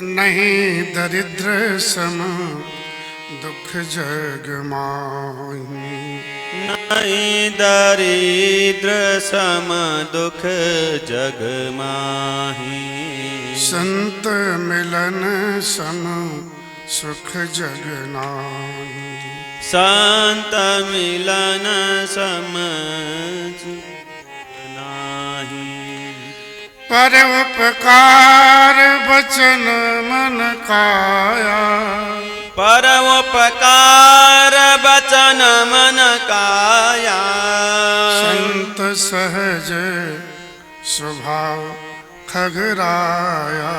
नहीं दरिद्र सम दुख जग माही। नहीं दरिद्र सम दुख जग माही। संत मिलन सम सुख जग नाहि। संत मिलन सम नाही। परोपकार वचन मन काया। परोपकार वचन मन काया। संत सहज स्वभाव खगराया।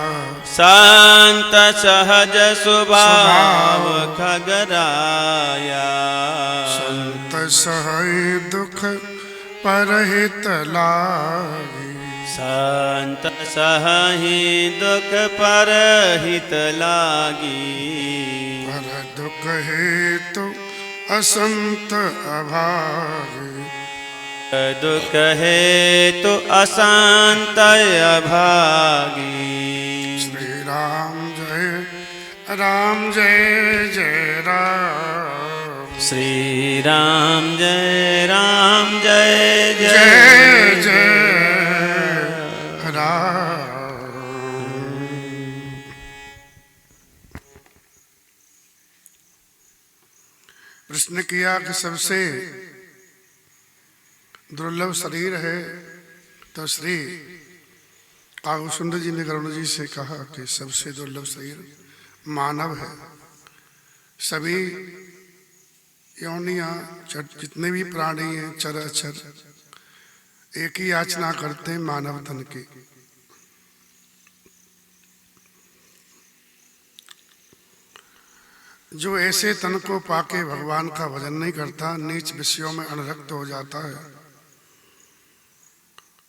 संत सहज स्वभाव खगराया। संत सहय दुख परहित लागी। संत सहहि दुख परहित लागी। पर दुख हेतु असंत अभागी। दुख हेतु असंत अभागी। श्री राम जय जय राम। श्री राम जय जय जय राम। प्रश्न किया कि सबसे दुर्लभ शरीर है, तो श्री कागभूषण सुंदर जी ने गरुड़ जी से कहा कि सबसे दुर्लभ शरीर मानव है। सभी योनियां जितने भी प्राणी हैं चर अचर एक ही याचना करते हैं मानव तन की। जो ऐसे तन को पाके भगवान का भजन नहीं करता, नीच विषयों में अनुरक्त हो जाता है,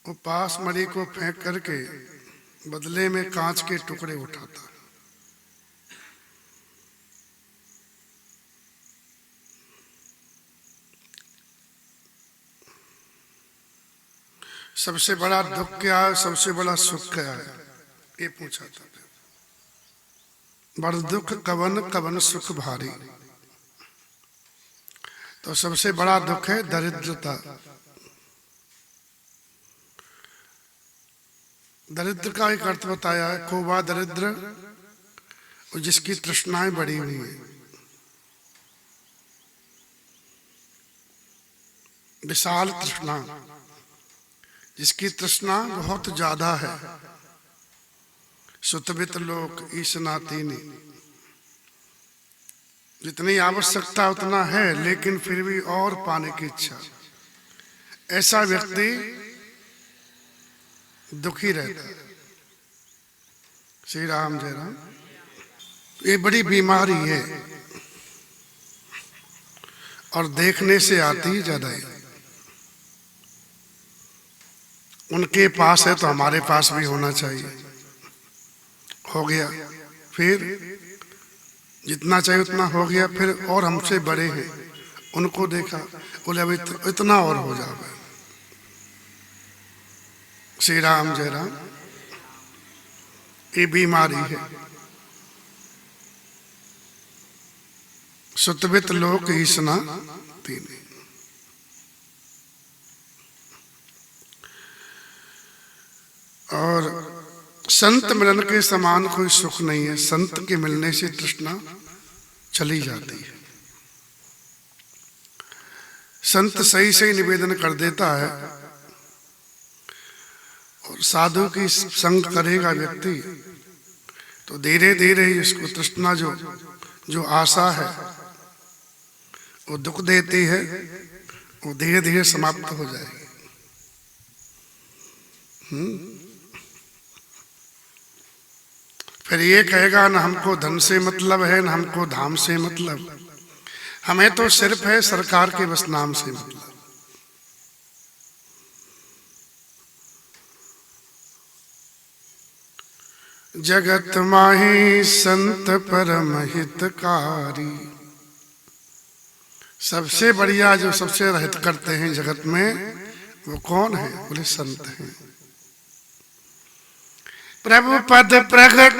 वो पास मणि को फेंक करके बदले में कांच के टुकड़े उठाता है। सबसे बड़ा दुख क्या है, सबसे बड़ा सुख क्या है, ये पूछा था। बड़ दुख कवन कवन सुख भारी। तो सबसे बड़ा दुख है दरिद्रता। दरिद्र का एक अर्थ बताया है, कोबा दरिद्र जिसकी तृष्णाएं बढ़ी हुई है। विशाल तृष्णा, जिसकी तृष्णा बहुत ज्यादा है। सुतवित लोक ईशनातीनी, जितनी आवश्यकता उतना है लेकिन फिर भी और पाने की इच्छा। ऐसा व्यक्ति दुखी रहता है। श्री राम जय राम। ये बड़ी बीमारी है और देखने से आती ज्यादा है। उनके पास है तो हमारे पास भी होना चाहिए। हो गया, फिर जितना चाहिए उतना हो गया, फिर और हमसे बड़े हैं उनको देखा, बोले अभी इतना और हो जाएगा। श्री राम जय राम। ये बीमारी है। सुतवित लोक ईसना तीन। और संत मिलन के समान कोई सुख नहीं है। संत के मिलने से तृष्णा चली जाती है। संत सही सही निवेदन कर देता है और साधु की संग करेगा व्यक्ति तो धीरे धीरे इसको तृष्णा जो आशा है वो दुख देती है, वो धीरे धीरे समाप्त हो जाएगी। फिर ये कहेगा न हमको धन से मतलब है, न हमको धाम से मतलब, हमें तो सिर्फ है सरकार के बस नाम से मतलब। जगत माही संत परम हितकारी। सबसे बढ़िया जो सबसे हित करते हैं जगत में वो कौन है? बोले संत हैं। प्रभु पद प्रगट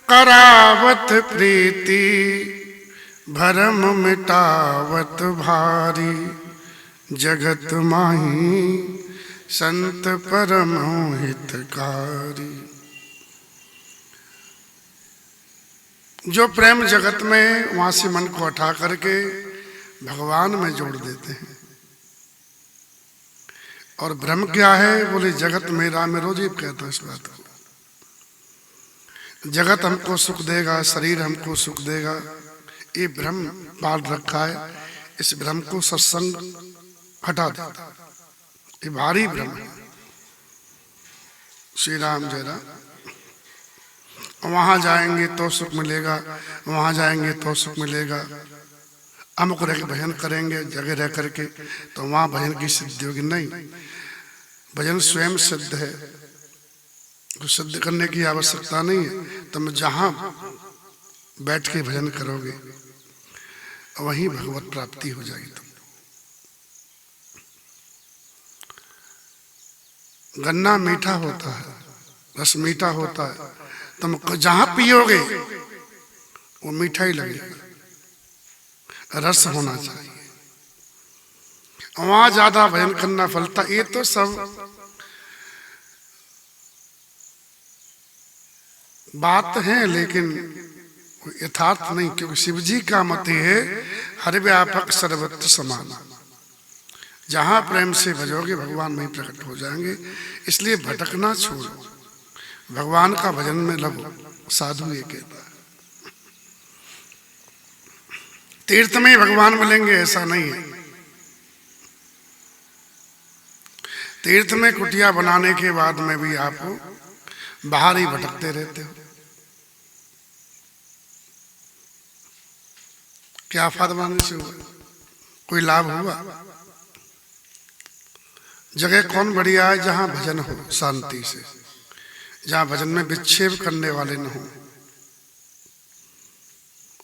करावत प्रीति भरम मिटावत भारी, जगत माही संत परम हितकारी। जो प्रेम जगत में, वहां से मन को हटा करके भगवान में जोड़ देते हैं। और भ्रम क्या है? बोले जगत मेरा, मैं रोज ही कहता हूं इस बात को। जगत हमको सुख देगा, शरीर हमको सुख देगा, ये भ्रम पाल रखा है। इस भ्रम को सत्संग हटा देता, ये भारी भ्रम है। श्री राम जय राम। वहां जाएंगे तो सुख मिलेगा, वहां जाएंगे तो सुख मिलेगा। अमुक रह के भजन करेंगे जगह रह करके तो वहां भजन की सिद्धि होगी। नहीं, भजन स्वयं सिद्ध है, कुछ सिद्ध करने की आवश्यकता नहीं है। तुम जहां बैठ के भजन करोगे वहीं भगवत प्राप्ति हो जाएगी। तुम गन्ना मीठा होता है, रस मीठा होता है, तुम जहां पियोगे वो मीठा ही लगेगा। रस होना चाहिए, वहां ज्यादा भजन करना फलता। ये तो सब बात है, लेकिन यथार्थ नहीं, क्योंकि शिव जी का मत है हर व्यापक सर्वत्र समान। जहां प्रेम से भजोगे भगवान वहीं प्रकट हो जाएंगे। इसलिए भटकना छोड़ो, भगवान का भजन में लगो। साधु ये कहता है तीर्थ में भगवान मिलेंगे ऐसा नहीं है। तीर्थ में कुटिया बनाने के बाद में भी आप बाहर ही भटकते रहते हो। क्या फायदा बनाने से हुआ? कोई लाभ हुआ? जगह कौन बढ़िया है? जहां भजन हो शांति से, जहां भजन में विक्षेप करने वाले न हो।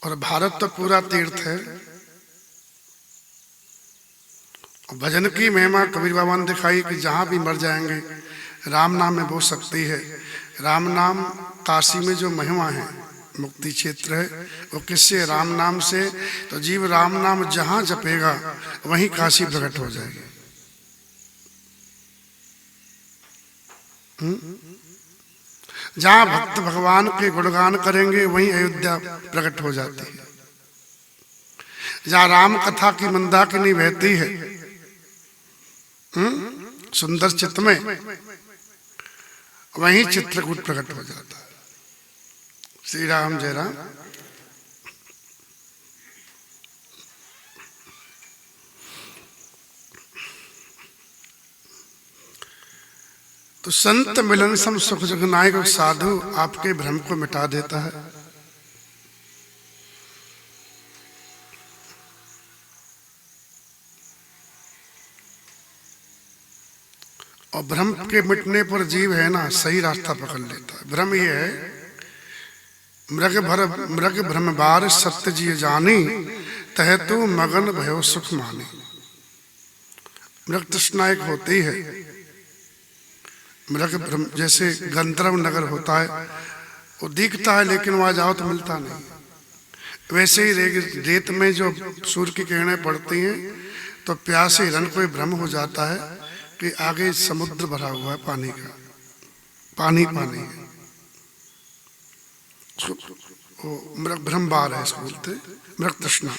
और भारत तो पूरा तीर्थ है। भजन की महिमा कबीर बाबा ने दिखाई कि जहां भी मर जाएंगे राम नाम में बहुत शक्ति है। राम नाम काशी में जो महिमा है, मुक्ति क्षेत्र है, वो किससे? राम नाम से। तो जीव राम नाम जहां जपेगा वहीं काशी प्रकट हो जाएगी। जहां भक्त भगवान के गुणगान करेंगे वहीं अयोध्या प्रकट हो जाती है। जहां राम कथा की मंदाकिनी बहती है सुंदर चित्त में, वहीं चित्रकूट प्रकट हो जाता है। श्री राम जय राम। तो संत मिलन सम सुख जगनायक साधु आपके भ्रम को मिटा देता है। और भ्रम के मिटने पर जीव है ना सही रास्ता पकड़ लेता है। भ्रम ये है, मृग भ्रम बार सत्य जी जानी, तह तू मगन भयो सुख मानी। मृग तृष्णा एक होती है। मृग भ्रम जैसे गंधर्व नगर होता है, वो दिखता है लेकिन वहां जाओ तो मिलता नहीं। वैसे ही रेत में जो सूर्य की किरणें पड़ती हैं तो प्यासे हिरण को भ्रम हो जाता है कि आगे समुद्र भरा हुआ है पानी का, पानी पानी है। वो मृग भ्रम बार है, इसको बोलते मृग तृष्णा।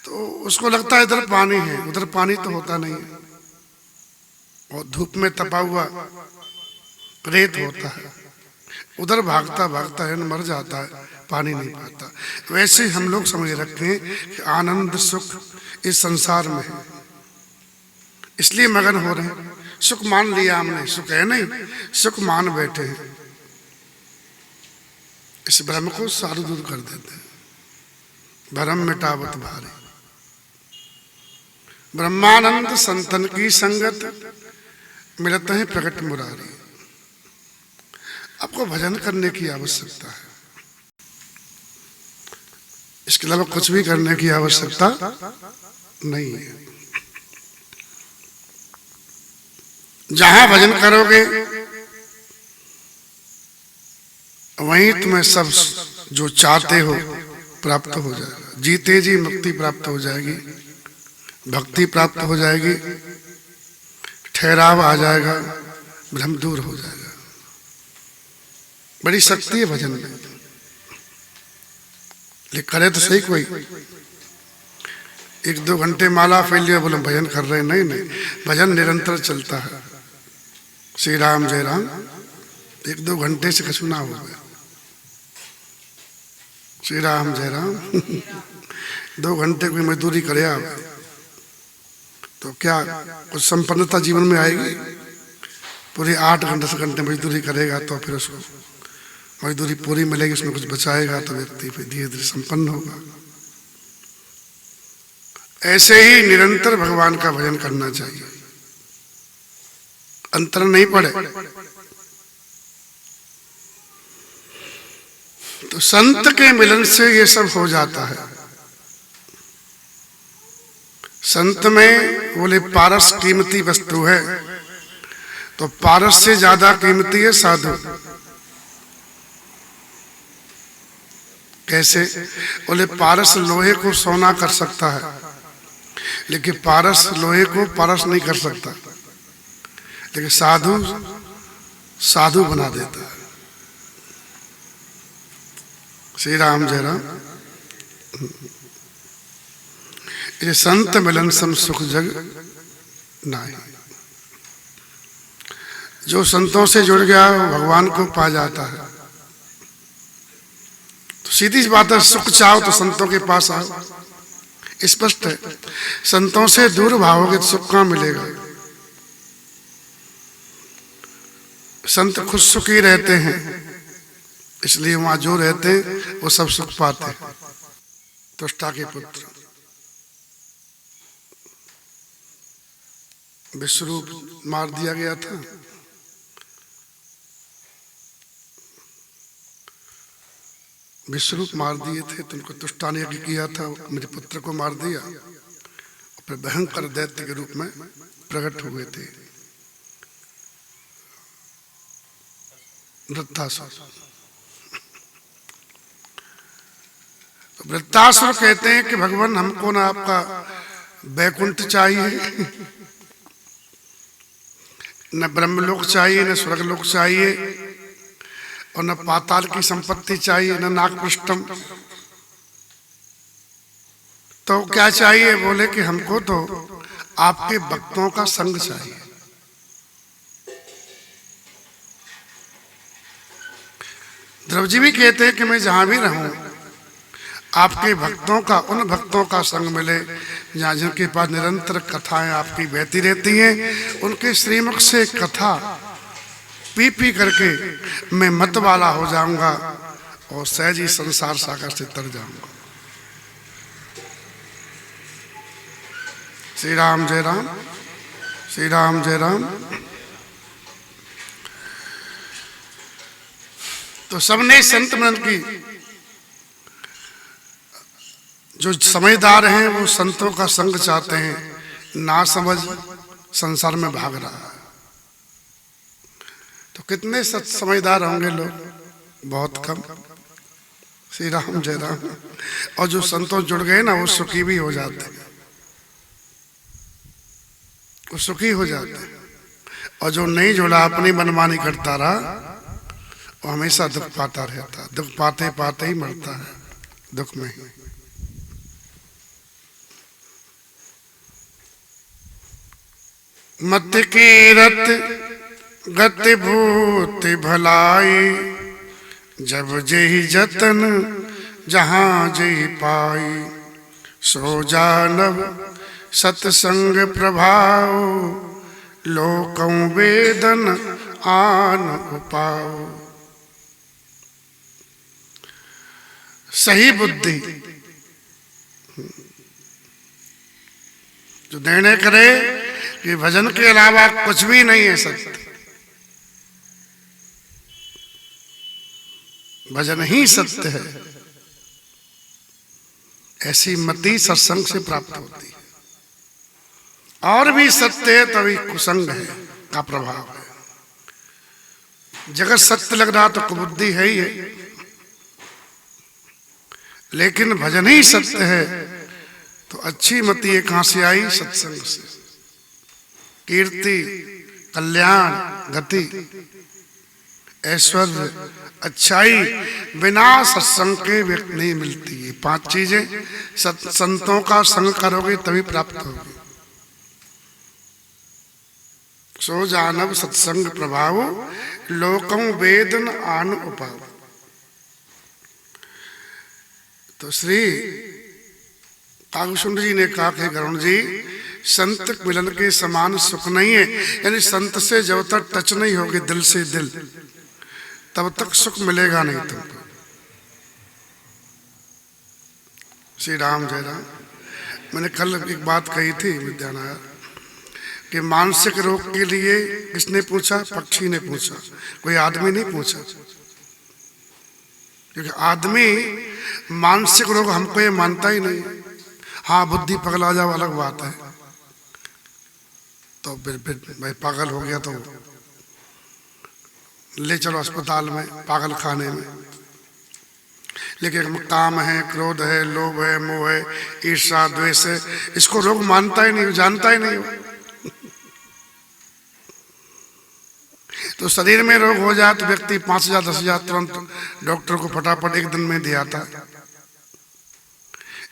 तो उसको लगता है इधर पानी है, उधर पानी तो होता नहीं है। और धूप में तपा हुआ रेत होता है, उधर भागता भागता है मर जाता है, पानी नहीं पाता। वैसे हम लोग समझ रखते हैं कि आनंद सुख इस संसार में है, इसलिए मगन हो रहे हैं। सुख मान लिया हमने, सुख है नहीं, सुख मान बैठे हैं। इस भ्रम को सारू दूर कर देते हैं। भ्रम मिटावत भारी, ब्रह्मानंद संतन की संगत, मिलते हैं प्रकट मुरारी। आपको भजन करने की आवश्यकता है, इसके अलावा कुछ भी करने की आवश्यकता नहीं है। जहां भजन करोगे वहीं तुम्हें सब जो चाहते हो प्राप्त हो जाएगा। जीते जी मुक्ति प्राप्त हो जाएगी, भक्ति प्राप्त हो जाएगी, ठहराव आ जाएगा, भ्रम दूर हो जाएगा। बड़ी शक्ति है भजन में। लेकिन करे तो सही कोई। 1-2 घंटे माला फैल लिया बोले भजन कर रहे, नहीं नहीं, भजन निरंतर चलता है। श्री राम जय राम 1-2 घंटे से कछु ना हो गया। श्री राम जय राम 2 घंटे कोई मजदूरी करे आप तो क्या कुछ संपन्नता जीवन में आएगी? पूरी 8 घंटे से घंटे मजदूरी करेगा तो फिर उसको मजदूरी पूरी मिलेगी, उसमें कुछ बचाएगा तो व्यक्ति फिर धीरे धीरे संपन्न होगा। ऐसे ही निरंतर भगवान का भजन करना चाहिए, अंतर नहीं पड़े। तो संत के मिलन से ये सब हो जाता है। संत में बोले पारस कीमती वस्तु है, तो पारस से ज्यादा कीमती है साधु। कैसे? बोले पारस लोहे को सोना कर सकता है, लेकिन पारस लोहे को पारस नहीं कर सकता, लेकिन साधु साधु बना देता है। श्री राम जय राम। ये संत मिलन सम सुख जग नाहि। जो संतों से जुड़ गया वो भगवान को पा जाता है। तो सीधी सी बात है, सुख चाहो तो संतों के पास आओ, स्पष्ट है। संतों से दूर भागोगे तो सुख कहां मिलेगा? संत खुद सुखी रहते हैं, इसलिए वहां जो रहते हैं वो सब सुख पाते हैं। तुष्टा के पुत्र विश्वरूप मार दिया गया था। विश्वरूप मार दिए थे तो उनको तुष्टा ने यज्ञ किया था, मेरे पुत्र को मार दिया। फिर भयंकर दैत्य के रूप में प्रकट हुए थे वृत्तासुर। तो वृत्तासुर कहते हैं कि भगवान हमको ना आपका वैकुंठ चाहिए, न ब्रह्मलोक चाहिए, न स्वर्गलोक चाहिए, और न पाताल की संपत्ति चाहिए, न नागपृष्ठम। तो क्या चाहिए? बोले कि हमको तो आपके भक्तों का संग चाहिए। ध्रुव जी भी कहते हैं कि मैं जहां भी रहूं आपके भक्तों का, उन भक्तों का संग मिले जहाँ जिनके पास निरंतर कथाएं आपकी बहती रहती हैं, उनके श्रीमुख से कथा पी पी करके मैं मत वाला हो जाऊंगा और सहज ही संसार सागर से तर जाऊंगा। श्री राम जय राम, श्री राम जय राम। तो सबने संत मिलन की, जो समझदार हैं वो संतों का संग चाहते हैं, ना समझ संसार में भाग रहा है। तो कितने सच समझदार होंगे लोग? बहुत कम। श्री राम जय राम। और जो संतों जुड़ गए ना वो सुखी भी हो जाते हैं, वो सुखी हो जाते हैं। और जो नहीं जुड़ा अपनी मनमानी करता रहा वो हमेशा दुख पाता रहता है, दुख पाते पाते ही मरता है, दुख में ही। मत की रत गति भूति भलाई, जब जेहि जतन जहां जेहि पाई, सो जानव सत्संग प्रभाव, लोकं वेदन आन उपाओ। सही बुद्धि जो निर्णय करे कि भजन के अलावा कुछ भी नहीं है सत्य, भजन ही सत्य है, ऐसी मति सत्संग से प्राप्त होती है। और भी सत्य है तभी कुसंग है का प्रभाव है। जगत सत्य लग रहा तो कुबुद्धि है ही है, लेकिन भजन ही सत्य है तो अच्छी मति ये कहां से आई? सत्संग से। कीर्ति, कल्याण, गति, ऐश्वर्य, अच्छाई बिना सत्संग के व्यक्ति नहीं मिलती है। 5 चीजें संतों का संग करोगे तभी प्राप्त होगी। सो जानव सत्संग प्रभाव, लोकं वेदन आन उपाव। तो श्री कागभूषण जी ने कहा कि गरुण जी, संत मिलन के समान सुख नहीं है। यानी संत से जब तक टच नहीं होगी दिल से दिल, तब तक सुख मिलेगा नहीं तुमको। श्री राम जय राम। मैंने कल एक बात कही थी विद्यानगर कि मानसिक रोग के लिए किसने पूछा? पक्षी ने पूछा, कोई आदमी नहीं पूछा। क्योंकि आदमी मानसिक रोग हमको ये मानता ही नहीं। हाँ, बुद्धि पगला जाओ अलग बात है, तो फिर भाई पागल हो गया तो ले चलो अस्पताल में, पागल खाने में। लेकिन काम है, क्रोध है, लोभ है, मोह है, ईर्ष्या, द्वेष है, इसको रोग मानता ही नहीं, जानता ही नहीं। तो शरीर में रोग हो जाए तो व्यक्ति 5,000 10,000 तुरंत डॉक्टर को फटाफट एक दिन में दिया था।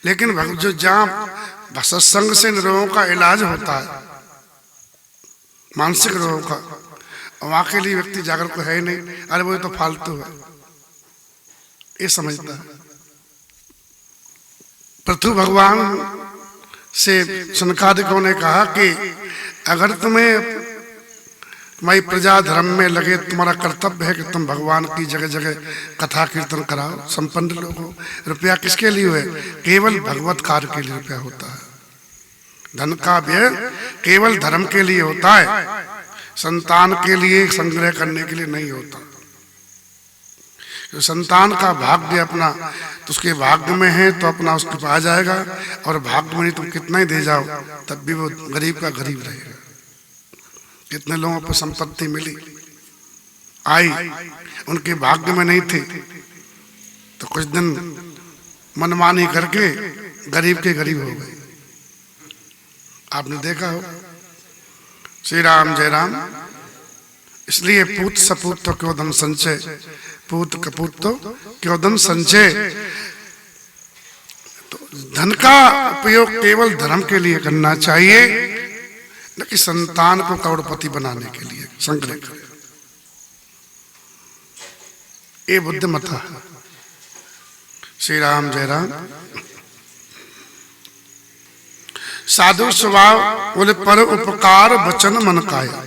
लेकिन जो जहां सत्संग से रोगों का इलाज होता है, मानसिक रोगों का, वहां के लिए व्यक्ति जागरूक है ही नहीं। अरे वो तो फालतू है, ये समझता है। पृथु भगवान से सनकादिकों ने कहा कि अगर तुम्हें तुम्हारी प्रजा धर्म में लगे, तुम्हारा कर्तव्य है कि तुम भगवान की जगह जगह कथा कीर्तन कराओ। संपन्न लोग हो, रुपया किसके लिए है? केवल भगवत कार्य के लिए रुपया होता है। धन का व्यय केवल धर्म के लिए होता है, संतान के लिए संग्रह करने के लिए नहीं होता। तो संतान का भाग्य अपना तो उसके भाग्य में है तो अपना उसके पास जाएगा, और भाग्य में नहीं तुम कितना ही दे जाओ तब भी वो गरीब का गरीब रहेगा। कितने लोगों पर संपत्ति मिली आई, उनके भाग्य में नहीं थी, तो कुछ दिन मनमानी करके गरीब के गरीब हो गए। आपने देखा हो। श्री राम जय राम। इसलिए पूत सपूत तो क्यों धन संचय, पूत कपूत तो क्यों धन संचय। तो धन का उपयोग केवल धर्म के लिए करना चाहिए, न कि संतान को करोड़पति बनाने के लिए संग्रह करें। ये बुद्धिमता है। श्री राम जय राम। साधु स्वभाव बोले पर उपकार वचन मन काया।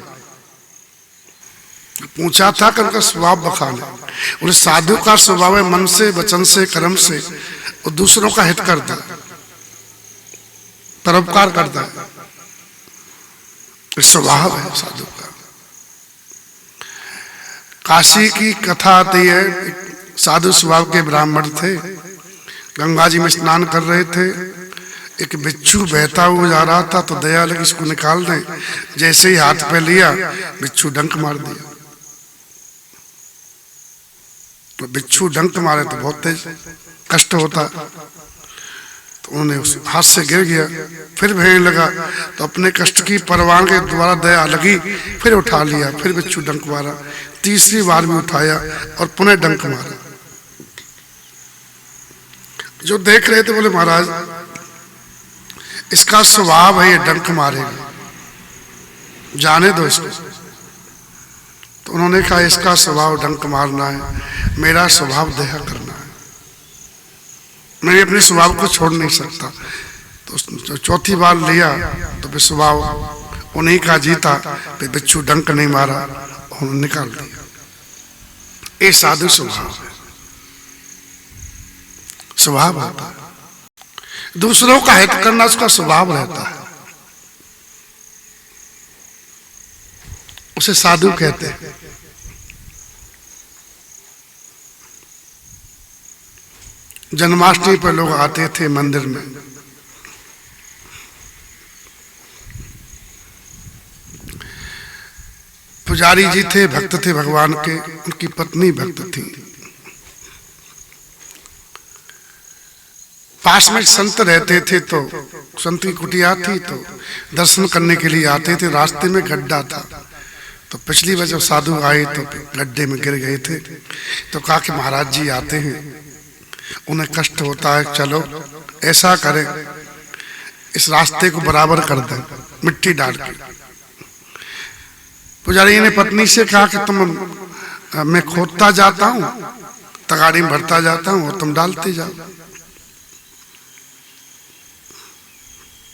पूछा था कि उनका स्वभाव बखाने। बोले साधु का स्वभाव है मन से, वचन से, कर्म से और दूसरों का हित करता है, परोपकार करता है। स्वभाव है साधु का। काशी की कथा आती है, साधु स्वभाव के ब्राह्मण थे, गंगा जी में स्नान कर रहे थे। एक बिच्छू बहता हुआ जा रहा था तो दया लगी इसको निकाल दें। जैसे ही हाथ पे लिया बिच्छू डंक मार दिया। तो बिच्छू डंक मारे तो बहुत तेज कष्ट होता, तो उन्होंने उस हाथ से गिर गया। फिर बहने लगा तो अपने कष्ट की परवाह के द्वारा दया लगी, फिर उठा लिया, फिर बिच्छू डंक मारा। तीसरी बार भी उठाया और पुनः डंक मारा। जो देख रहे थे बोले महाराज इसका स्वभाव है, ये डंक मारेगा, जाने दो इसको। तो उन्होंने कहा इसका स्वभाव डंक मारना है, मेरा स्वभाव दया करना है, मैं अपने स्वभाव को छोड़ नहीं सकता। तो चौथी बार लिया तो फिर स्वभाव उन्हीं का जीता, फिर बिच्छू डंक नहीं मारा, उन्होंने निकाल दिया। ये साधु स्वभाव है, स्वभाव होता है। दूसरों का हित करना उसका स्वभाव रहता है, उसे साधु कहते हैं। जन्माष्टमी पर लोग आते थे मंदिर में, पुजारी जी थे, भक्त थे भगवान के, उनकी पत्नी भक्त थी। पास में संत रहते थे, तो संत की कुटिया थी, तो दर्शन करने के लिए आते थे। रास्ते में गड्ढा था, तो पिछली बार जब साधु आए तो गड्ढे में गिर गए थे। तो कहा कि महाराज जी आते हैं, उन्हें कष्ट होता है, चलो ऐसा करें, इस रास्ते को बराबर कर दें मिट्टी डाल के। पुजारी ने पत्नी से कहा कि मैं खोदता जाता हूं, तगाड़ी में भरता जाता हूं और तुम डालते जाओ।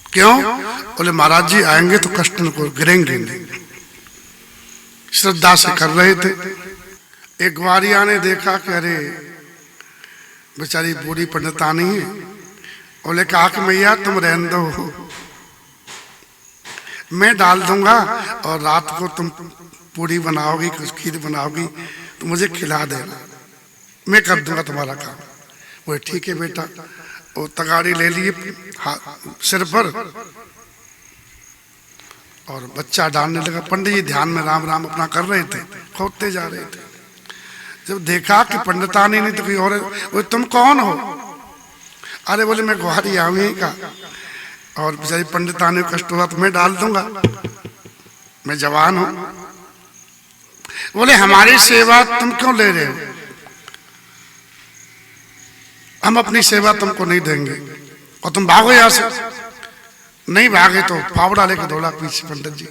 क्यों? बोले महाराज जी आएंगे तो कष्ट को गिरेंगे नहीं। श्रद्धा से कर रहे थे। एक ग्वारिया ने देखा कि अरे बेचारी बूढ़ी पंडितानी है। बोले कहा कि मैया तुम रहने दो, मैं डाल दूंगा और रात को तुम पूड़ी बनाओगी, कुछ खीर बनाओगी तो मुझे खिला देना, मैं कर दूंगा तुम्हारा काम। वो ठीक है बेटा। वो तगाड़ी ले लिए सिर पर और बच्चा डालने लगा। पंडित जी ध्यान में राम राम अपना कर रहे थे, खोदते जा रहे थे। जब देखा कि पंडितानी नहीं तो कोई और, वो तुम कौन हो? अरे बोले मैं ग्वारी आवी का, और बेचारी पंडितानी को कष्ट हुआ तो मैं डाल दूंगा, मैं जवान हूं। बोले हमारी सेवा तुम क्यों ले रहे हो? हम अपनी सेवा तुमको नहीं देंगे और तुम भागो यहां से। नहीं भागे तो फावड़ा लेके दौड़ा पीछे पंडित जी,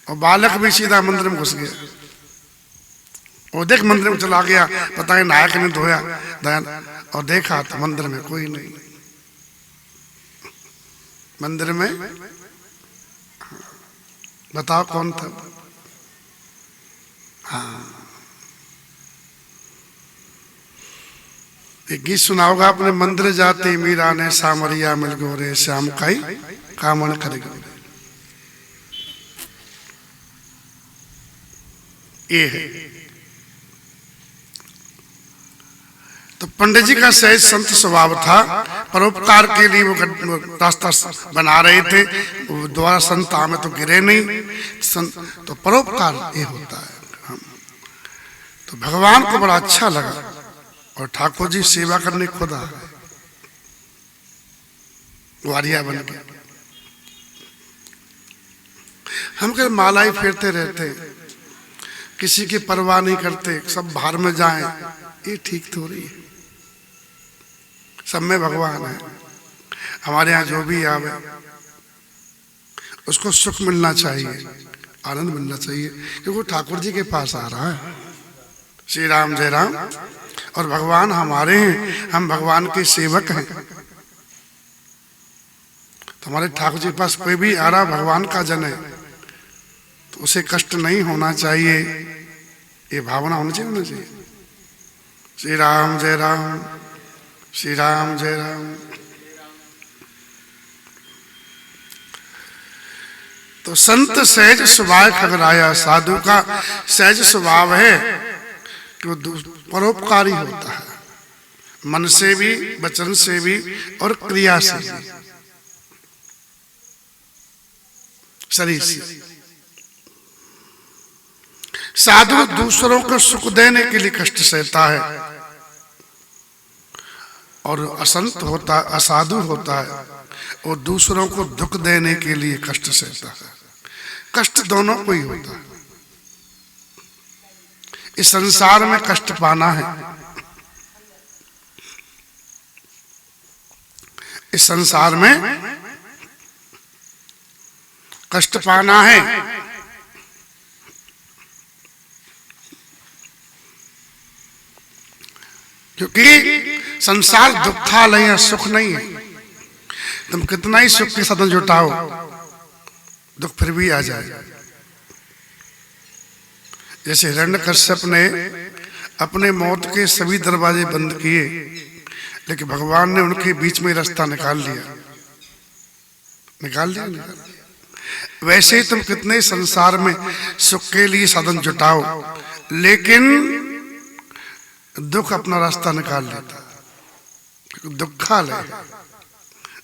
और बालक भी सीधा मंदिर में घुस गया। वो देख मंदिर में चला गया, पता है नायक ने धोया दयान, और देखा तो मंदिर में कोई नहीं। मंदिर में बताओ कौन था? हाँ, एक गीत सुना होगा आपने, मंदिर जाते मीरा ने सामरिया मिल गोरे, श्याम काई कामण कर गोरे। ये है। तो पंडित जी का सहज संत स्वभाव था, परोपकार के लिए वो रास्ता बना रहे थे। द्वारा संत आमे तो गिरे नहीं, तो परोपकार ये होता है। तो भगवान को बड़ा अच्छा लगा, और ठाकुर जी सेवा करने खुद आ गए, ग्वारिया बन के। हम कल मालाएं फेरते रहते, किसी की परवाह नहीं करते, सब बाहर में जाएं, ये ठीक थोड़ी है। सब में भगवान है। हमारे यहाँ जो भी आवे उसको सुख मिलना चाहिए, आनंद मिलना चाहिए, क्योंकि वो ठाकुर जी के पास आ रहा है। श्री राम जय राम। और भगवान हमारे हैं, हम भगवान के सेवक हैं। तो हमारे ठाकुर जी के पास कोई भी आ रहा भगवान का जन है, तो उसे कष्ट नहीं होना चाहिए, ये भावना होनी चाहिए। श्री राम जय राम, श्री राम जय राम। तो संत सहज स्वभाव खगराया, साधु का सहज स्वभाव है कि वो परोपकारी होता है, मन से भी, वचन से भी और क्रिया से भी, शरीर से। साधु दूसरों को सुख देने के लिए कष्ट सहता है, और असंत होता, असाधु होता है, वो दूसरों को दुख देने के लिए कष्ट सहता है। कष्ट दोनों को ही होता है। इस संसार में कष्ट पाना है, इस संसार में कष्ट पाना है। क्योंकि संसार दुखालय है, सुख नहीं है। तुम कितना ही सुख के साधन जुटाओ, दुख फिर भी आ जाए। जैसे हिरण्यकश्यप ने अपने मौत के सभी दरवाजे बंद किए, लेकिन भगवान ने उनके बीच में रास्ता निकाल लिया। वैसे ही तुम कितने संसार में सुख के लिए साधन जुटाओ, लेकिन दुख अपना रास्ता निकाल लेता। दुखालय,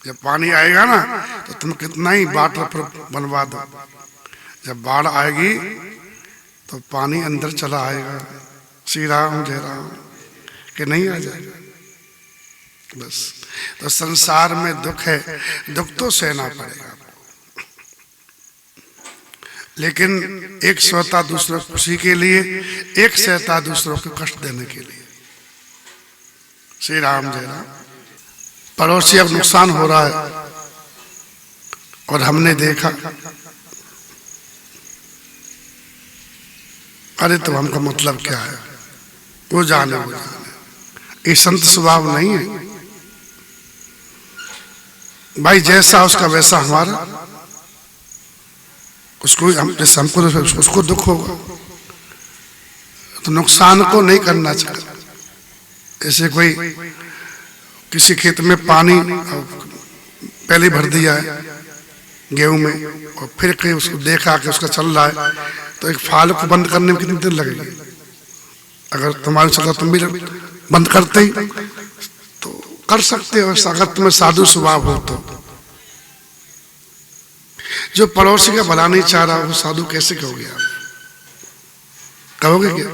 जब पानी आएगा ना तो तुम कितना ही वाटर प्रूफ बनवा दो, जब बाढ़ आएगी तो पानी अंदर चला आएगा, श्री राम जय राम, कि नहीं आ जाएगा? बस। तो संसार में दुख है, दुख तो सहना पड़ेगा, लेकिन एक सहता दूसरों की खुशी के लिए, एक सहता दूसरों को कष्ट देने के लिए। श्री राम जय राम। पड़ोसी अब नुकसान हो रहा है और हमने देखा, अरे तो हमका मतलब क्या है, वो जाने वो जाने। ये संत स्वभाव नहीं है भाई, जैसा उसका वैसा हमारा। उसको जैसे हमको उसको दुख होगा तो नुकसान को नहीं करना चाहिए। ऐसे कोई किसी खेत में पानी पहले भर दिया है गेहूं में, और फिर कहीं उसको देखा कि उसका चल रहा है, तो एक फाल को बंद करने में कितनी देर लगेगी? अगर तुम्हारे चला तुम भी बंद करते ही तो कर सकते हो, अगर तुम्हें साधु स्वभाव हो तो। जो पड़ोसी का भला नहीं चाह रहा वो साधु कैसे कहोगे आप? कहोगे क्या?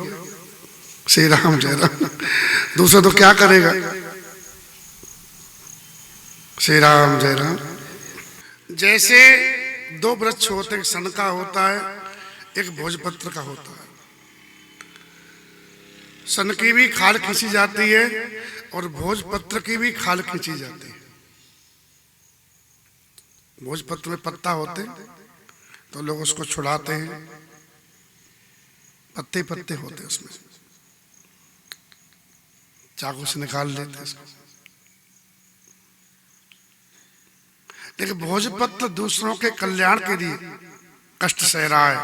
श्री राम जय राम। दूसरा तो क्या करेगा? श्री राम जय राम। जैसे दो वृक्ष होते, एक सन का होता है, एक भोजपत्र का होता है। सन की भी खाल खींची जाती है और भोजपत्र की भी खाल खींची जाती है। भोजपत्र में पत्ता होते तो लोग उसको छुड़ाते हैं, पत्ते पत्ते होते उसमें, चाकू से निकाल लेते इसको। लेकिन भोजपत्र दूसरों के कल्याण के लिए कष्ट सह रहा है।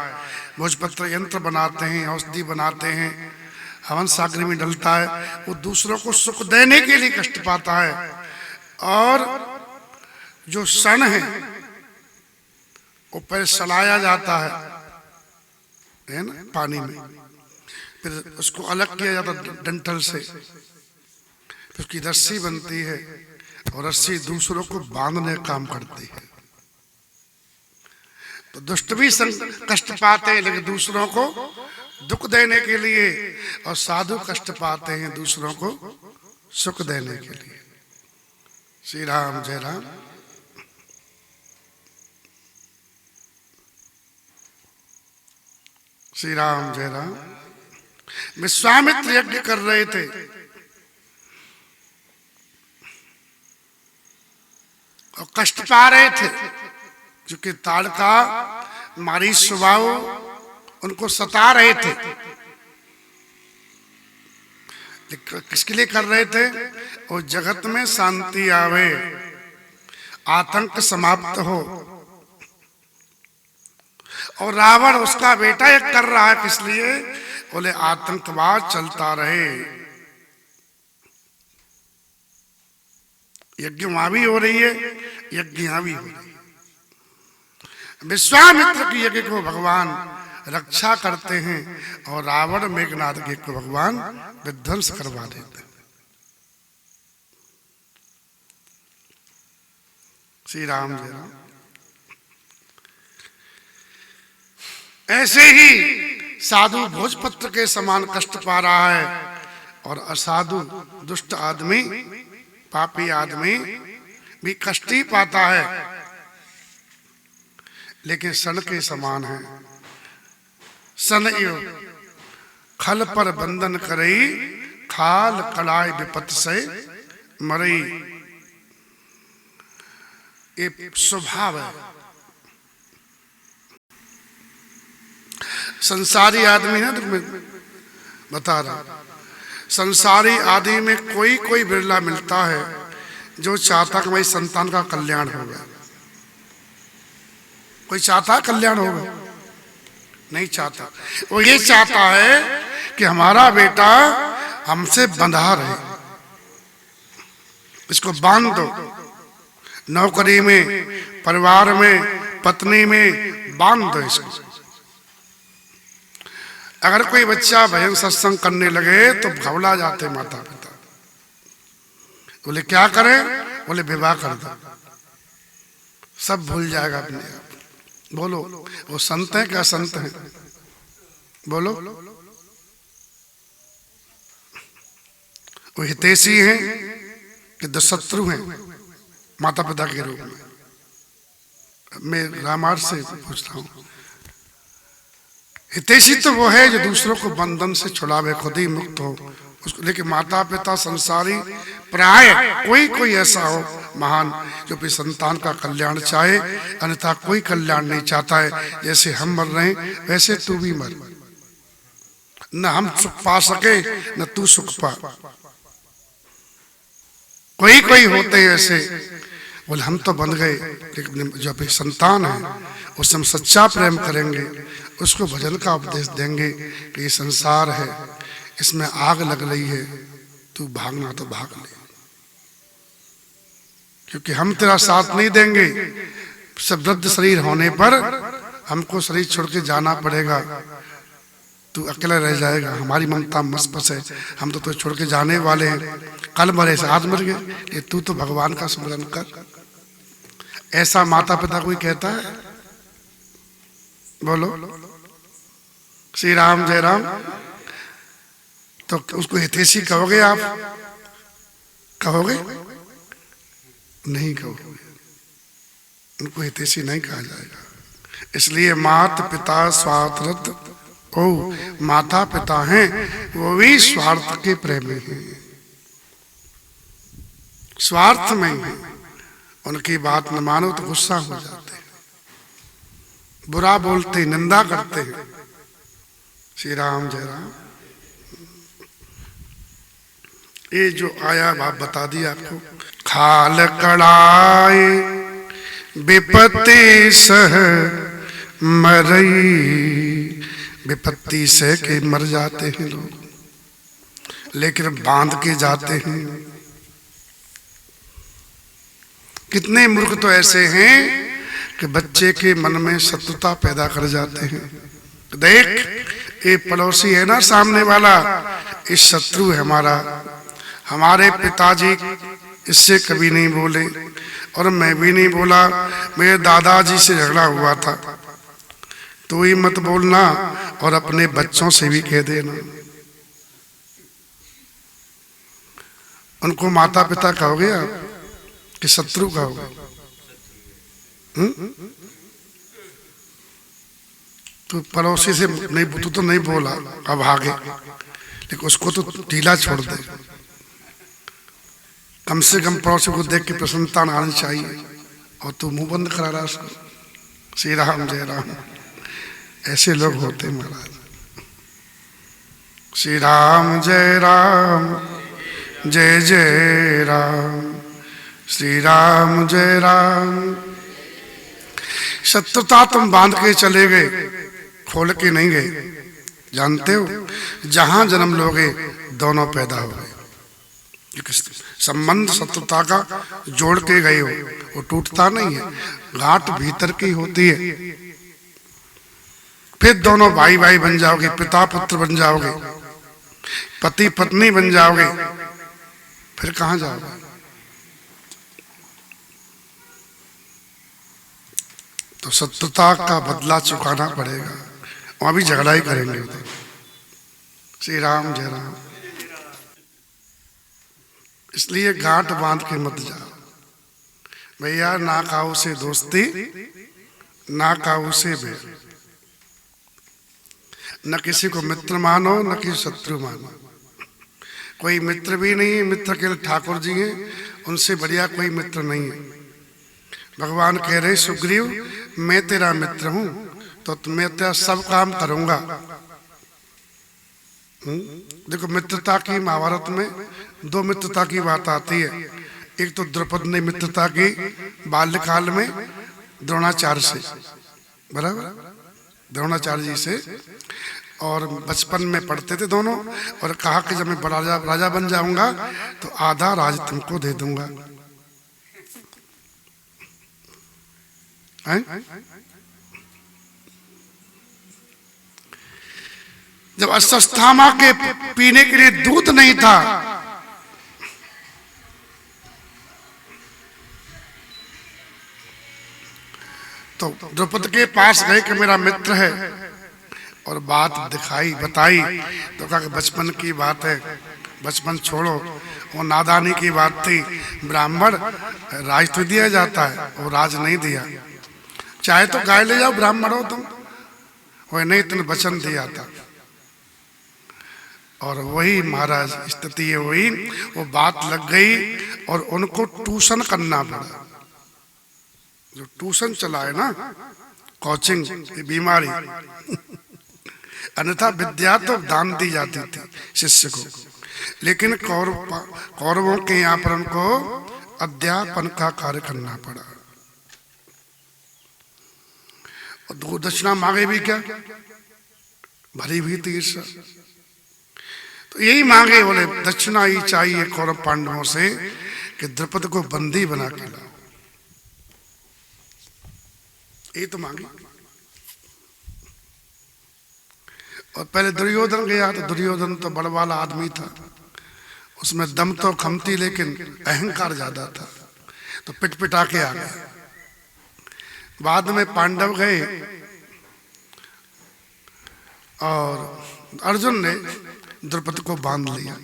भोजपत्र यंत्र बनाते हैं, औषधि बनाते हैं, हवन सागरी में डलता है, वो दूसरों को सुख देने के लिए कष्ट पाता है। और जो सन है वो पहले सलाया जाता है ना पानी में, फिर उसको अलग किया जाता डंठल से, फिर उसकी रस्सी बनती है और रस्सी दूसरों को बांधने का काम करती है। तो दुष्ट भी कष्ट पाते हैं लेकिन दूसरों को दुख देने के लिए, और साधु कष्ट पाते हैं दूसरों को सुख देने के लिए। श्री राम जय राम। श्री राम जय राम। विश्वामित्र यज्ञ कर रहे थे, और कष्ट पा रहे थे क्योंकि ताड़का मारी स्वभाव उनको सता रहे थे। किसके लिए कर रहे थे? और जगत में शांति आवे, आतंक समाप्त हो। और रावण उसका बेटा एक कर रहा है, किस लिए? बोले आतंकवाद चलता रहे। यज्ञ वहां भी हो रही है, यज्ञ यहां भी हो रही है। विश्वामित्र की यज्ञ को भगवान रक्षा करते हैं और रावण मेघनाथ के को भगवान विध्वंस करवा देते हैं। श्री राम जय राम। ऐसे ही साधु भोजपत्र के समान कष्ट पा रहा है और असाधु दुष्ट आदमी, पापी आदमी भी कष्ट ही पाता है, लेकिन सन के समान है। सन यो खल पर बंधन करई, खाल कलाय विपत से मरई। ये स्वभाव है। संसारी आदमी है, तो मैं बता रहा, संसारी आदमी में कोई कोई बिरला मिलता है जो चाहता कि भाई संतान का कल्याण होगा। कोई चाहता कल्याण होगा? नहीं चाहता। वो ये चाहता है कि हमारा बेटा हमसे बंधा रहे, इसको बांध दो, नौकरी में, परिवार में, पत्नी में बांध दो इसको। अगर कोई बच्चा भजन सत्संग करने लगे तो घबरा जाते माता पिता। बोले क्या करें? बोले विवाह कर दो, सब भूल जाएगा अपने आप, बोलो, वो संत है क्या संत है? बोलो, वो हितैषी हैं कि दुशत्रु हैं माता पिता के रूप में? मैं रामायण से पूछ रहा हूं। हितैषी तो वो है जो दूसरों को बंधन से छुड़ावे, खुद ही मुक्त हो उसको। लेकिन माता पिता संसारी प्राय कोई कोई ऐसा हो महान जो अपनी संतान का कल्याण चाहे, अन्यथा कोई कल्याण नहीं चाहता है। जैसे हम मर रहे हैं वैसे तू भी मर, न हम सुख पा सके न तू सुख पा। कोई कोई होते हैं ऐसे, बोले हम तो बन गए, लेकिन जो अपनी संतान है उससे हम सच्चा प्रेम करेंगे, उसको भजन का उपदेश देंगे कि ये संसार है, इसमें आग लग रही है, तू भागना तो भाग ले, क्योंकि हम तेरा साथ नहीं देंगे। सब वृद्ध शरीर होने पर हमको शरीर छोड़ के जाना पड़ेगा, तू अकेला रह जाएगा, हमारी ममता मस्पस है, हम तो तुझे छोड़ के जाने वाले हैं, कल मरे से आज मर गए, ये तू तो भगवान का स्मरण कर। ऐसा माता पिता कोई कहता है? बोलो, श्री राम जय राम। तो उसको हितैषी कहोगे आप? कहोगे? नहीं कहोगे, उनको हितैषी नहीं कहा जाएगा। इसलिए माता पिता स्वार्थरत ओ, माता पिता हैं वो भी स्वार्थ के प्रेमी हैं, स्वार्थ में हैं। उनकी बात न मानो तो गुस्सा हो जाते हैं, बुरा बोलते, निंदा करते हैं। श्री राम जय राम। ये जो आया बात बता दिया आपको। खाल कड़ाई विपत्ति सह मरई, विपत्ति सह के मर जाते हैं लोग, लेकिन बांध के जाते हैं। कितने मूर्ख तो ऐसे हैं कि बच्चे के मन में शत्रुता पैदा कर जाते हैं। देख, ये पड़ोसी है ना सामने वाला, इस शत्रु है हमारा, हमारे पिताजी इससे कभी नहीं बोले और मैं भी नहीं बोला, मेरे दादाजी से झगड़ा हुआ था, तो ही मत बोलना और अपने बच्चों से भी कह देना। उनको माता पिता कहोगे आप कि शत्रु कहोगे? तो पड़ोसी से नहीं, तू तो नहीं बोला अब आगे, लेकिन उसको तो ढीला छोड़ दे। कम से कम पड़ोसी को देख के प्रसन्नता आनी चाहिए, और तू मुंह बंद करा रहा उसको। श्री राम जय राम। ऐसे लोग होते महाराज। श्री राम जय राम, जय जय राम, श्री राम जय राम। शत्रुता तुम बांध के चले गए, खोल के नहीं गए। जानते हो, जहां जन्म लोगे दोनों पैदा हो गए। संबंध शत्रुता का जोड़ के गए हो, वो टूटता नहीं है, गांठ भीतर की होती है। फिर दोनों भाई भाई बन जाओगे, पिता पुत्र बन जाओगे, पति पत्नी बन जाओगे, फिर कहां जाओगे? तो शत्रुता का बदला चुकाना पड़ेगा, वहां भी झगड़ा ही करेंगे। श्री राम जय राम। इसलिए गांठ बांध के मत जाओ भैया, ना काऊ से दोस्ती ना काऊ से बैर, न किसी को मित्र मानो न किसी शत्रु मानो। कोई मित्र भी नहीं है, मित्र केवल ठाकुर जी हैं, उनसे बढ़िया कोई मित्र नहीं है। भगवान कह रहे सुग्रीव, मैं तेरा मित्र हूं तो मैं तेरा सब काम करूंगा। देखो, मित्रता की महाभारत में दो मित्रता की बात आती है। एक तो द्रौपद ने मित्रता की बाल्यकाल में द्रोणाचार्य से, बराबर, द्रोणाचार्य जी से, और बचपन में पढ़ते थे दोनों, और कहा कि जब मैं बड़ा राजा बन जाऊंगा तो आधा राज तुमको दे दूंगा। जब अश्वत्थामा के पीने के लिए दूध नहीं था, तो द्रौपदी के पास गए कि मेरा मित्र है, और बात दिखाई बताई तो कहा कि बचपन की बात है, बचपन छोड़ो, वो नादानी की बात थी। ब्राह्मण राज तो दिया जाता है, वो राज नहीं दिया। चाहे तो गाय ले जाओ, ब्राह्मण हो तुम, वो नहीं, तुमने वचन दिया था। और वही महाराज स्थिति ये हुई, वो बात लग गई और उनको ट्यूशन करना पड़ा। जो ट्यूशन चला है ना, कोचिंग, ये बीमारी। अन्यथा विद्या तो दान दी जाती थी शिष्य को, लेकिन कौरवों के यहाँ पर उनको अध्यापन का कार्य करना पड़ा। और दो दक्षिणा मांगे भी क्या, भरी हुई थी ईर्ष्या। तो यही मांगे, बोले दक्षिणा ही चाहिए कौरव पांडवों से कि द्रौपदी को बंदी बना के लाओ, यही तो मांगी। और पहले दुर्योधन गया, तो दुर्योधन तो बड़ा वाला आदमी था, उसमें दम तो कम थी लेकिन अहंकार ज्यादा था, तो पिट पिटा के आ गया। बाद में पांडव गए और अर्जुन ने द्रौपदी को बांध लिया,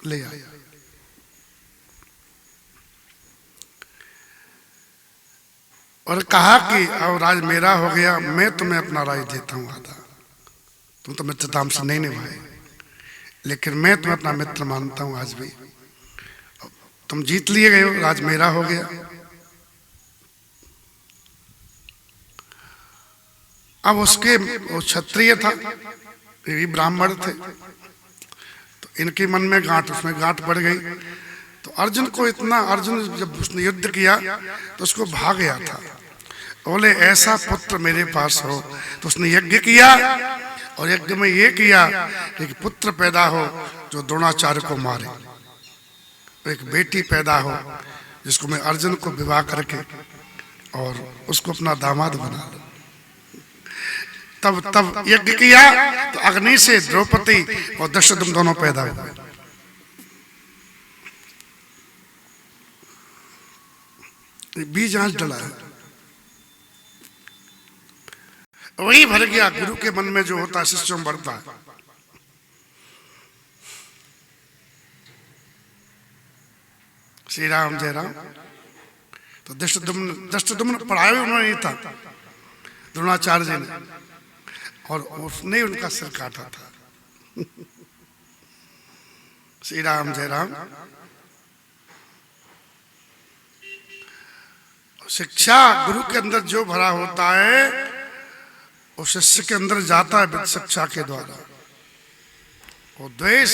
ले आया। और कहा कि अब राज मेरा हो गया, मैं तुम्हें अपना राज देता हूं आधा, तुम तो मित्रता हमसे नहीं निभाए, लेकिन मैं तुम्हें अपना मित्र मानता हूं आज भी। तुम जीत लिए गए हो, राज मेरा हो गया। अब उसके, वो क्षत्रिय था, ये भी ब्राह्मण थे, तो इनके मन में गांठ, उसमें गांठ बढ़ गई। तो अर्जुन को इतना, अर्जुन जब उसने युद्ध किया तो उसको भाग गया था। बोले ऐसा पुत्र मेरे पास हो, तो उसने यज्ञ किया, और यज्ञ में ये किया कि पुत्र पैदा हो जो द्रोणाचार्य को मारे, एक बेटी पैदा हो जिसको मैं अर्जुन को विवाह करके और उसको अपना दामाद बना लूं। तब यज्ञ किया तो अग्नि से द्रौपदी और दशरथ दोनों पैदा हुए। बीज आज डला है, वही भर गया। गुरु के मन में जो होता है शिष्यों में बढ़ता है। श्री राम जय राम। तो दृष्टद्युम्न पढ़ाया भी उन्होंने नहीं था, द्रोणाचार्य जी ने, और उसने उनका सिर काटा था। श्री राम जय राम। शिक्षा गुरु के अंदर जो भरा होता है वो शिष्य के अंदर जाता है शिक्षा के द्वारा। वो द्वेष,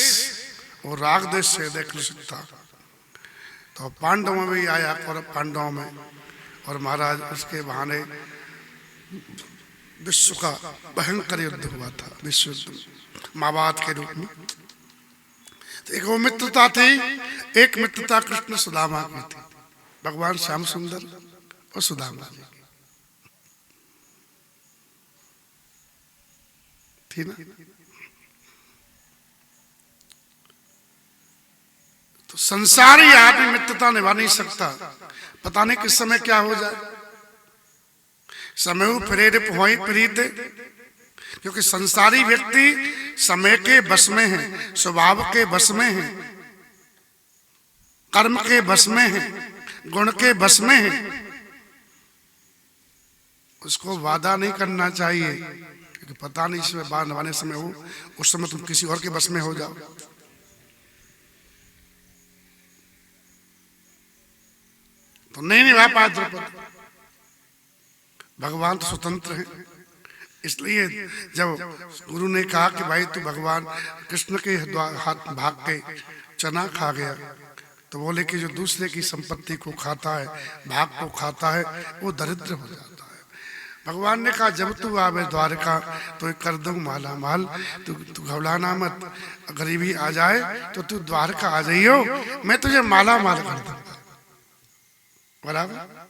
वो राग द्वेष से कृष्णता, तो पांडवों में भी आया, और पांडवों में, और महाराज उसके बहाने विश्व का भयंकर युद्ध हुआ था, विश्व युद्ध मावाद के रूप में। तो एक वो मित्रता थी, एक मित्रता कृष्ण सुदामा की थी, भगवान श्याम सुंदर और सुदामा जी थी ना। तो संसारी आदमी मित्रता निभा नहीं सकता, पता नहीं किस समय क्या हो जाए। समय प्रेरित हो प्रीत, क्योंकि संसारी व्यक्ति समय के बस में है, स्वभाव के बस में है, कर्म के बस में है, गुण के बस में है। उसको वादा नहीं करना चाहिए, क्योंकि पता नहीं इसमें बाढ़ नवाने समय हो, उस समय तुम किसी और के बस में हो जाओ। तो नहीं निभा पाया द्रौपदी। भगवान तो स्वतंत्र हैं, इसलिए जब गुरु ने कहा कि भाई तू भगवान कृष्ण के हाथ भाग के चना खा गया, तो बोले कि जो दूसरे की संपत्ति को खाता है, भाग को खाता है, वो दरिद्र हो जाता है। भगवान ने कहा जब तू आवे द्वारका तो कर दूं माला माल, तू घबराना मत, गरीबी आ जाए तो तू द्वारका आ जाइयो, मैं तुझे माला माल कर दूंगा। बराबर।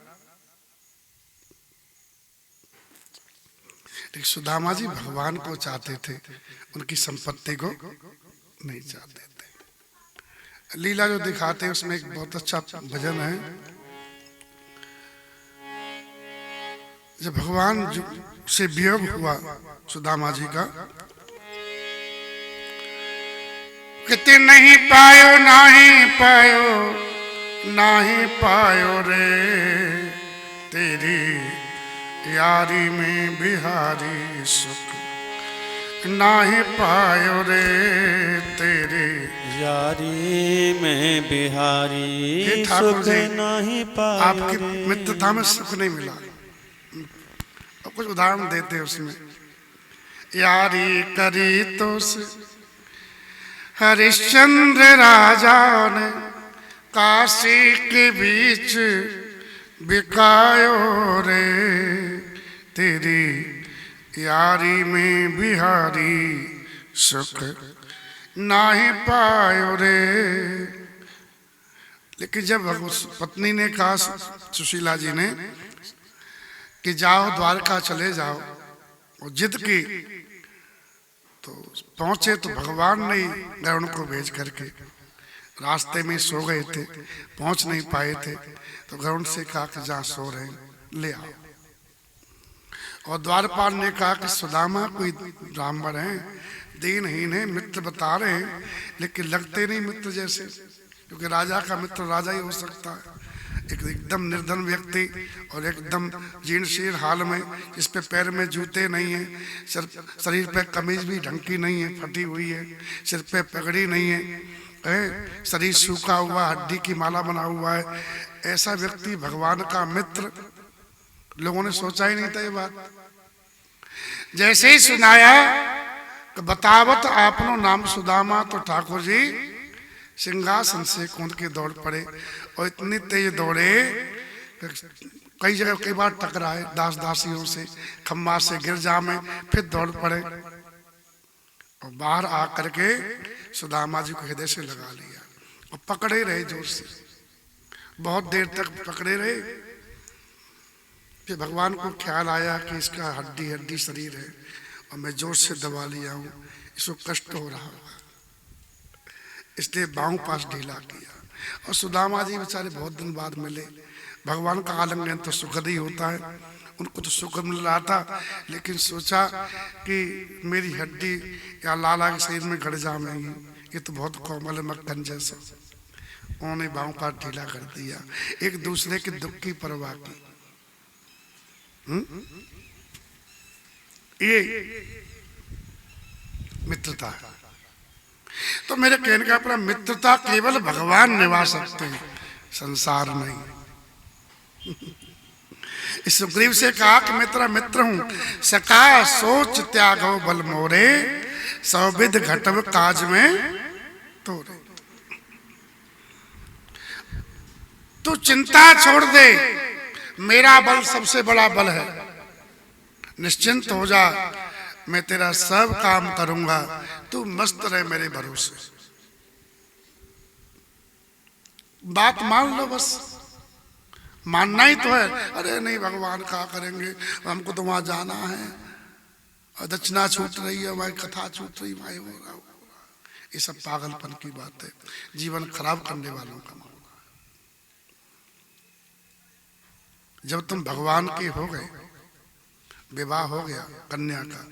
सुदामा जी भगवान को चाहते थे, उनकी संपत्ति को नहीं चाहते थे। लीला जो दिखाते हैं उसमें एक बहुत अच्छा भजन है, जब भगवान से वियोग हुआ सुदामा जी का, कहते नहीं पायो नहीं पायो नहीं पायो रे, तेरी यारी में बिहारी सुख नहीं पायो रे, तेरे यारी में बिहारी ठाकुर सुख जी, नहीं पायो आपकी रे। मित्रता में सुख नहीं मिला। अब कुछ उदाहरण देते हैं उसमें। यारी करी तो से हरिश्चंद्र राजा ने काशी के बीच बिकायो रे, तेरी यारी में बिहारी सुख नाही पायो रे। लेकिन जब पत्नी ने कहा, सुशीला जी ने, कि जाओ द्वारका चले जाओ, और जिद की, तो पहुंचे तो भगवान ने गरुड़ को भेज करके, रास्ते में सो गए थे, पहुंच नहीं पाए थे, तो गरुड़ से कहा कि जहाँ सो रहे ले आओ। और द्वारपाल ने कहा कि सुदामा कोई ब्राह्मण है, दीनहीन है, मित्र बता रहे हैं, लेकिन लगते नहीं मित्र जैसे, क्योंकि राजा का मित्र राजा ही हो सकता है। एकदम निर्धन व्यक्ति और एकदम जीर्ण शीर्ण हाल में, जिस पे पैर में जूते नहीं है, शरीर पे कमीज भी ढंग की नहीं है, फटी हुई है, सिर पे पगड़ी नहीं है, शरीर सूखा हुआ, हड्डी की माला बना हुआ है, ऐसा व्यक्ति भगवान का मित्र, लोगों ने सोचा ही नहीं था ये बात। जैसे ही सुनाया कि बतावत आपनो नाम सुदामा, तो ठाकुर जी सिंहासन से कूद के दौड़ पड़े, और इतनी तेज दौड़े कई जगह कई बार टकराए दास दासियों से, खम्मा से गिर जामे, फिर दौड़ पड़े, और बाहर आकर के सुदामा जी को हृदय से लगा लिया और पकड़े रहे जोर से, बहुत देर तक पकड़े रहे। फिर भगवान को ख्याल आया कि इसका हड्डी हड्डी शरीर है, और मैं जोर से दबा लिया हूँ, इसको कष्ट हो रहा होगा, इसलिए बाहु पास ढीला किया। और सुदामा जी बेचारे बहुत दिन बाद मिले। भगवान का आलिंगन तो सुखद ही होता है, उनको तो सुख मिल रहा था, लेकिन सोचा कि मेरी हड्डी या लाला के शरीर में गड़ जाएगी, ये तो बहुत कोमल है, मक्खन जैसा। उन्होंने बाहु पास ढीला कर दिया, एक दूसरे के दुख की परवाह की। ये मित्रता है। तो मेरे कहने का अपना, मित्रता केवल भगवान निभा सकते हैं, संसार नहीं। इस सुग्रीव से कहा कि मैं तेरा मित्र हूं, सका सोच त्यागो बल मोरे, सौविध घटव काज में तोरे। तू चिंता छोड़ दे, मेरा बल सबसे बड़ा बल है, निश्चिंत हो जा, मैं तेरा सब काम करूंगा, तू मस्त रहे मेरे भरोसे। बात मान लो बस, मानना ही तो है। अरे नहीं भगवान क्या करेंगे, हमको तो वहां जाना है, और दक्षिणा छूट रही है, हमारी कथा छूट रही, भाई हो रहा, ये सब पागलपन की बात है, जीवन खराब करने वालों का मामला है। जब तुम भगवान के हो गए, विवाह हो गया कन्या का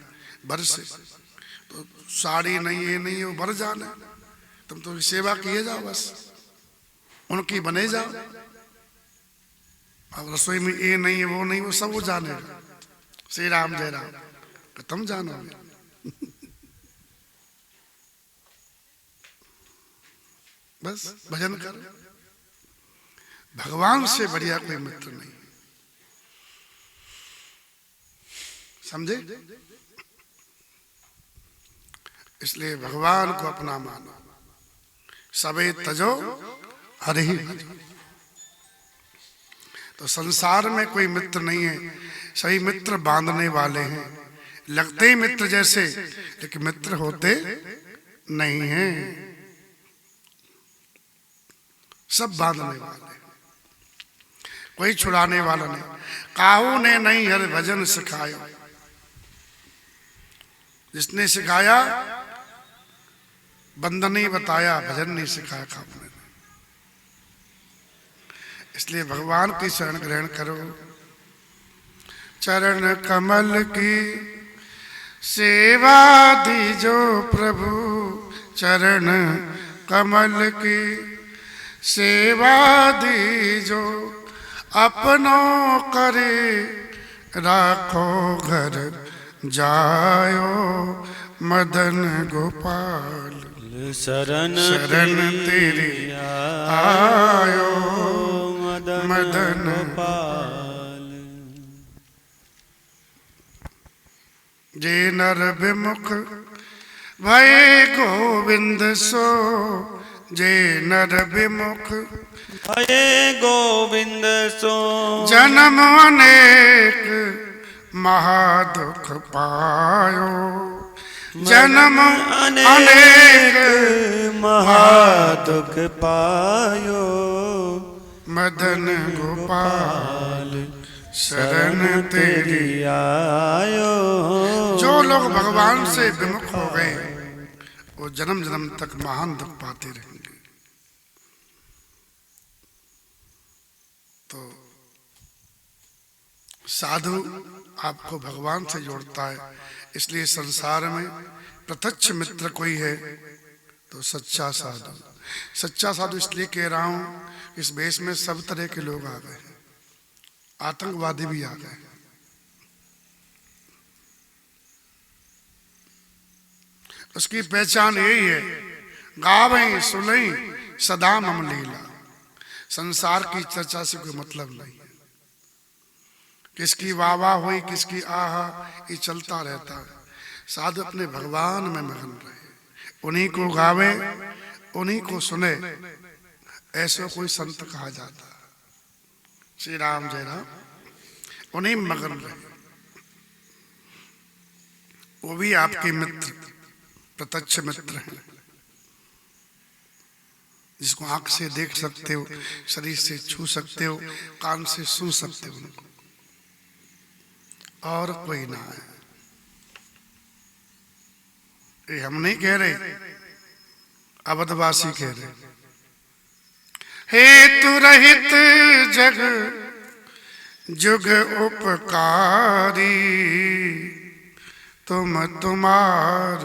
वर से, तो साड़ी नहीं, ये नहीं, वो वर जाने, तुम तो सेवा किए जाओ, बस उनकी बने जाओ। अब रसोई में ये नहीं है, वो नहीं, वो सब वो जाने, श्री राम जय राम, तो तुम जानोगे। बस भजन करो, भगवान से बढ़िया कोई मित्र नहीं, समझे? इसलिए भगवान को अपना मानो, सबे तजो हरि ही भजो। तो संसार में कोई मित्र नहीं है, सही मित्र बांधने वाले हैं, लगते ही मित्र जैसे, लेकिन मित्र होते नहीं हैं, सब बांधने वाले, कोई छुड़ाने वाला नहीं। काहू ने नहीं हर भजन सिखाया, जिसने सिखाया बंधन नहीं बताया, भजन नहीं सिखाया काहू ने। इसलिए भगवान की शरण ग्रहण करो, चरण कमल की सेवा दीजो प्रभु, चरण कमल की सेवा दीजो, अपनों करे राखो घर जायो मदन गोपाल। शरण शरण तेरी आयो मदन गोपाल। जे नर विमुख भय गोविंद सो, जे नर विमुख भये गोविंद सो, जन्म अनेक महादुख पायो, जन्म अनेक महादुख पायो। मदन गोपाल शरण तेरी आयो। जो लोग भगवान से विमुख हो गए वो जन्म जन्म तक महान दुख पाते रहेंगे। तो साधु आपको भगवान से जोड़ता है, इसलिए संसार में प्रत्यक्ष मित्र कोई है तो सच्चा साधु। सच्चा साधु इसलिए कह रहा हूं, इस देश में सब तरह के लोग आ गए, आतंकवादी भी आ गए। उसकी पहचान यही है, गावें सुनई सदा मम लीला। संसार की चर्चा से कोई मतलब नहीं है, किसकी वाह वाह हुई किसकी आहा, ये चलता रहता है। साधु अपने भगवान में मगन रहे, उन्हीं को गावे उन्हीं को सुने, ऐसे कोई संत कहा जाता है। श्री राम जय राम। उन्हीं में मगन रहे, वो भी आपके मित्र, प्रत्यक्ष मित्र हैं, जिसको आंख से देख सकते हो, शरीर से छू सकते हो, कान से सुन सकते हो उनको, और कोई ना है। ये हम नहीं कह रहे, अवधवासी कह रहे। हेतु रहित जग जुग उपकारी, तुम तुम्हार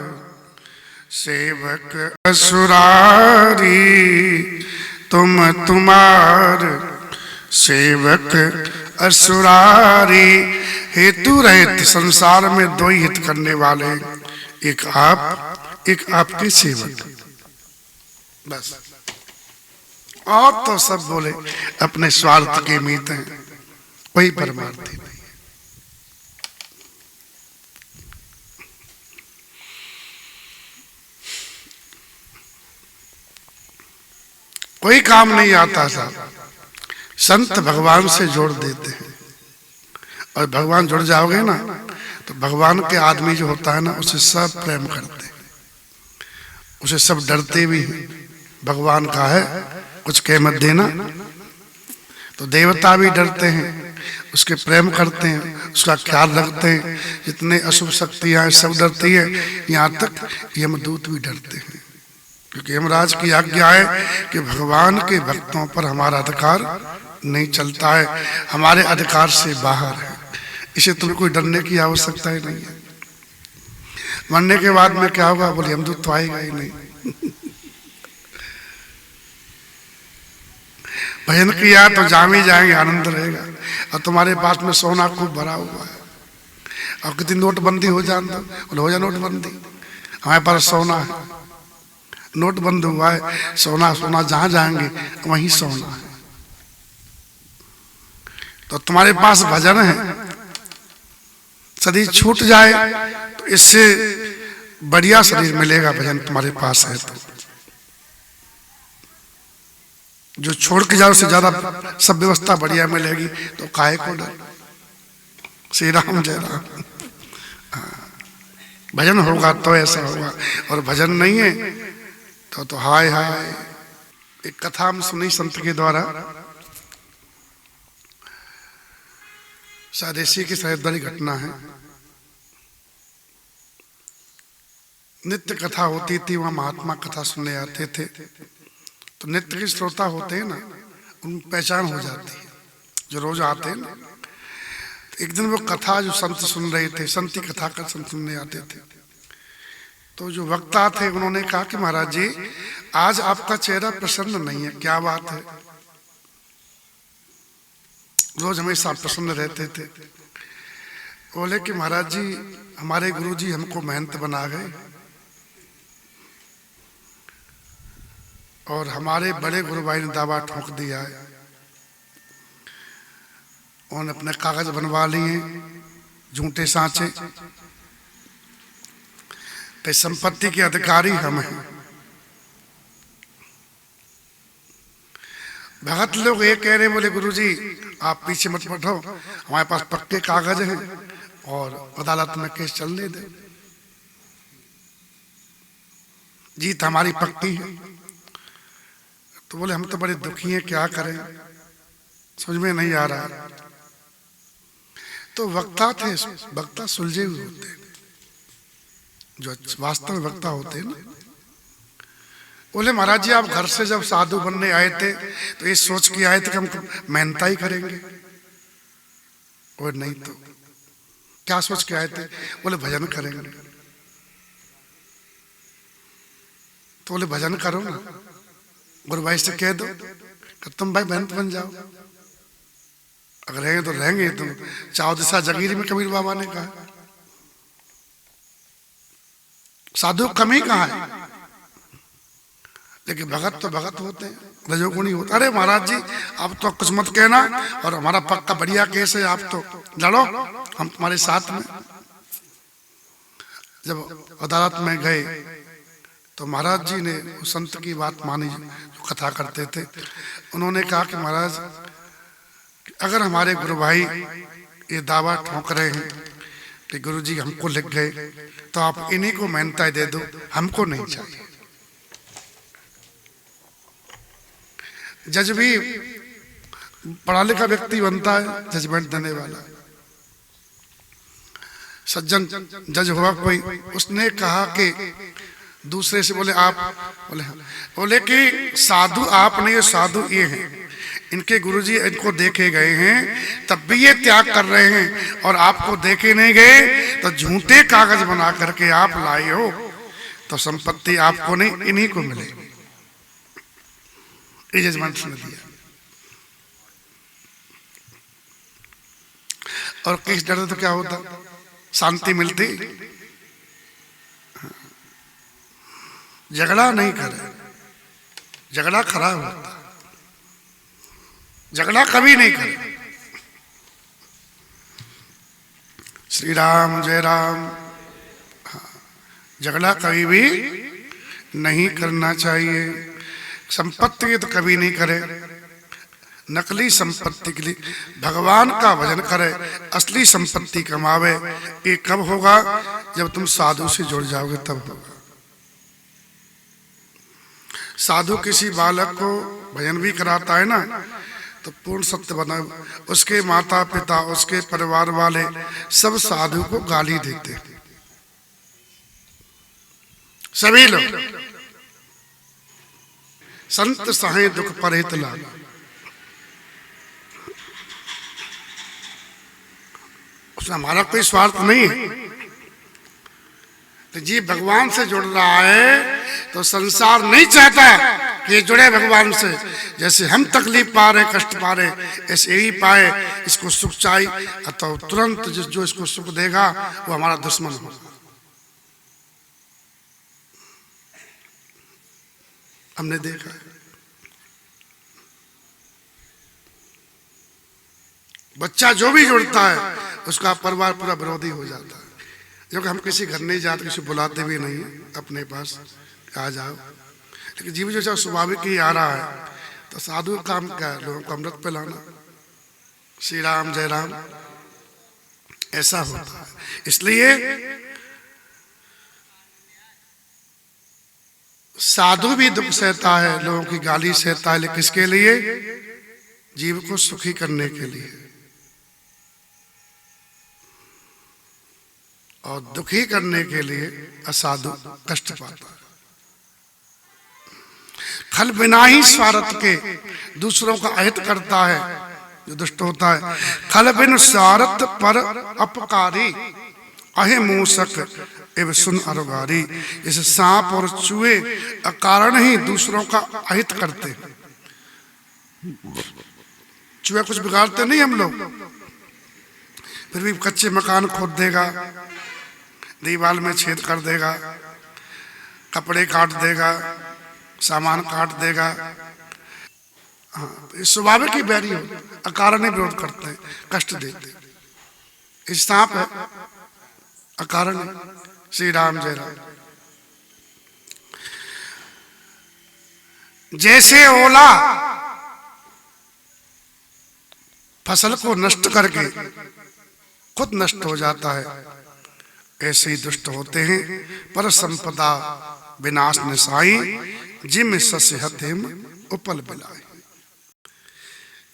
सेवक असुरारी, तुम तुम्हार सेवक असुरारी। हेतु रहित, संसार में दो ही हित करने वाले, एक आप एक आपके सेवक, बस। और तो सब बोले अपने स्वार्थ के मीत हैं, कोई परमार्थ नहीं। कोई काम नहीं आता साहब, संत भगवान से जोड़ देते हैं। और भगवान जुड़ जाओगे ना तो भगवान के आदमी जो होता है ना, उसे सब प्रेम करते हैं, उसे सब डरते भी हैं। भगवान का है कुछ कह मत देना, तो देवता भी डरते हैं, उसके प्रेम करते हैं, उसका ख्याल रखते हैं। जितने अशुभ शक्तियां हैं सब डरती है, यहाँ तक यमदूत भी डरते हैं, क्योंकि यमराज की आज्ञा है कि भगवान के भक्तों पर हमारा अधिकार नहीं चलता है, हमारे अधिकार से बाहर है। इसे तुम्हें कोई डरने की आवश्यकता ही नहीं है। मरने के बाद में क्या होगा, बोले यमदूत तो आएगा ही नहीं। भजन किया तो जाम ही जाएंगे, आनंद रहेगा। और तुम्हारे पास में सोना खूब भरा हुआ है, और कितनी नोटबंदी हो जाए तो बोले हो जाए नोटबंदी, हमारे पास सोना है, नोट बंद हुआ है, सोना सोना जहां जाएंगे वहीं सोना है। तो तुम्हारे पास भजन है, शरीर छूट जाए तो इससे बढ़िया शरीर मिलेगा, भजन तुम्हारे पास है तो। जो छोड़ के जाओ उससे ज्यादा सब व्यवस्था बढ़िया मिलेगी, तो काहे को डर। श्री राम जय राम। भजन होगा तो ऐसा होगा, और भजन नहीं है तो हाय हाय। एक कथा हम सुनी संत के द्वारा, शायद ऋषि की साहित्यवादी घटना है। नित्य कथा होती थी, वहां महात्मा कथा सुनने आते थे, तो नित्य के श्रोता होते हैं ना, उन पहचान हो जाती है, जो रोज आते हैं ना। एक दिन वो कथा जो संत सुन रहे थे, संती कथा का संत सुनने आते थे, तो जो वक्ता थे उन्होंने कहा कि महाराज जी आज आपका चेहरा प्रसन्न नहीं है, क्या बात है? रोज हमेशा प्रसन्न रहते थे। बोले कि महाराज जी हमारे गुरु जी हमको मेहनत बना गए और हमारे बड़े गुरु भाई ने दावा ठोक दिया है, उन्होंने अपने कागज बनवा लिए झूठे सांचे कि संपत्ति के अधिकारी हम हैं। भगत लोग ये कह रहे, बोले गुरुजी आप पीछे मत बैठो, हमारे पास पक्के कागज हैं और अदालत में केस चलने दे, जीत हमारी पक्की है। तो बोले हम तो बड़े दुखी हैं, क्या करें, समझ में नहीं आ रहा। तो वक्ता थे, वक्ता सुलझे हुए होते हैं, जो वास्तव में वक्ता होते हैं ना। बोले महाराज जी आप घर से जब साधु बनने आए थे तो ये सोच के आए थे कि हम मेहनत ही करेंगे, और नहीं तो क्या सोच के आए थे? बोले भजन करेंगे। तो बोले भजन करो ना, गुरु भाई से कह दो कि तुम भाई मेहनत बन जाओ, अगर रहेंगे तो रहेंगे, तुम चाहो दिशा जगीरी में कबीर बाबा ने कहा। साधु कमी कहाँ है? लेकिन भगत तो भगत होते हैं, रजोगुणी होते। अरे महाराज जी आप तो कुछ मत कहना, और हमारा पक्का बढ़िया केस है, आप तो लड़ो, हम तुम्हारे साथ में। जब अदालत में गए तो महाराज जी ने उस संत की बात मानी जो कथा करते थे। उन्होंने कहा कि महाराज अगर हमारे गुरु भाई ये दावा ठोक रहे हैं कि गुरु जी हमको लिख गए, तो आप इन्हीं को मेहनत दे दो, हमको नहीं चाहिए। जज भी पढ़ा लिखा व्यक्ति बनता है, जजमेंट देने वाला। सज्जन जज हुआ कोई, उसने कहा कि दूसरे से, बोले आप, बोले कि साधु आप नहीं, साधु ये हैं, इनके गुरुजी इनको देखे गए हैं तब भी ये त्याग कर रहे हैं, और आपको देखे नहीं गए तो झूठे कागज बना करके आप लाए हो, तो संपत्ति आपको नहीं इन्हीं को मिलेगी। ये जजमेंट सुन दिया। और केस डरते तो क्या होता, शांति मिलती। झगड़ा नहीं करे, झगड़ा खराब होता, झगड़ा कभी नहीं करे। श्री राम जय राम। झगड़ा कभी भी नहीं करना चाहिए। संपत्ति के तो कभी नहीं करे, नकली संपत्ति के लिए भगवान का भजन करे, असली संपत्ति कमावे। ये कब होगा? जब तुम साधु से जुड़ जाओगे तब होगा। साधु किसी बालक को भजन भी कराता है ना, तो पूर्ण सत्य बना, उसके माता पिता, उसके परिवार वाले सब साधु को गाली देते, सभी लोग। संत सहे दुख परहेत लाग। उसमें हमारा कोई स्वार्थ नहीं है। तो जी भगवान से जुड़ रहा है तो संसार नहीं चाहता कि ये जुड़े भगवान से। जैसे हम तकलीफ पा रहे, कष्ट पा रहे, ऐसे ही पाए। इसको सुख चाहिए तो तुरंत जो इसको सुख देगा वो हमारा दुश्मन होगा। हमने देखा है, बच्चा जो भी जुड़ता है उसका परिवार पूरा विरोधी हो जाता है। जो कि हम किसी घर नहीं जाते, किसी बुलाते भी नहीं अपने पास, आ जाओ। लेकिन जीव जो स्वाभाविक ही आ रहा है, तो साधु काम क्या है? लोगों को अमृत पिलाना। श्री राम जय राम। ऐसा होता है। इसलिए साधु भी दुख सहता है, लोगों की गाली सहता है, लेकिन किसके लिए? जीव को सुखी करने के लिए। और दुखी करने के लिए असाधु कष्ट पाता है। खल बिना ही स्वार्थ के दूसरों का अहित करता है, जो दुष्ट होता है। खल बिन सारत पर अपकारी, अहे मूसक एवं सुन अरुगारी। जैसे सांप और चूहे अकारण ही दूसरों का अहित करते। चूहे कुछ बिगाड़ते नहीं हम लोग, फिर भी कच्चे मकान खोद देगा, दीवार में छेद कर देगा, कपड़े काट देगा, सामान काट देगा। हाँ, ये स्वाभाविक ही बैरी हो, अकारण ही विरोध करते हैं, कष्ट देते हैं। इस सांप है अकारण। श्री राम जय राम। जैसे ओला फसल को नष्ट करके खुद नष्ट हो जाता है, ऐसे ही दुष्ट होते हैं पर संपदा विनाश निसाई, जिम सस्यहत हिम उपल बिलाई।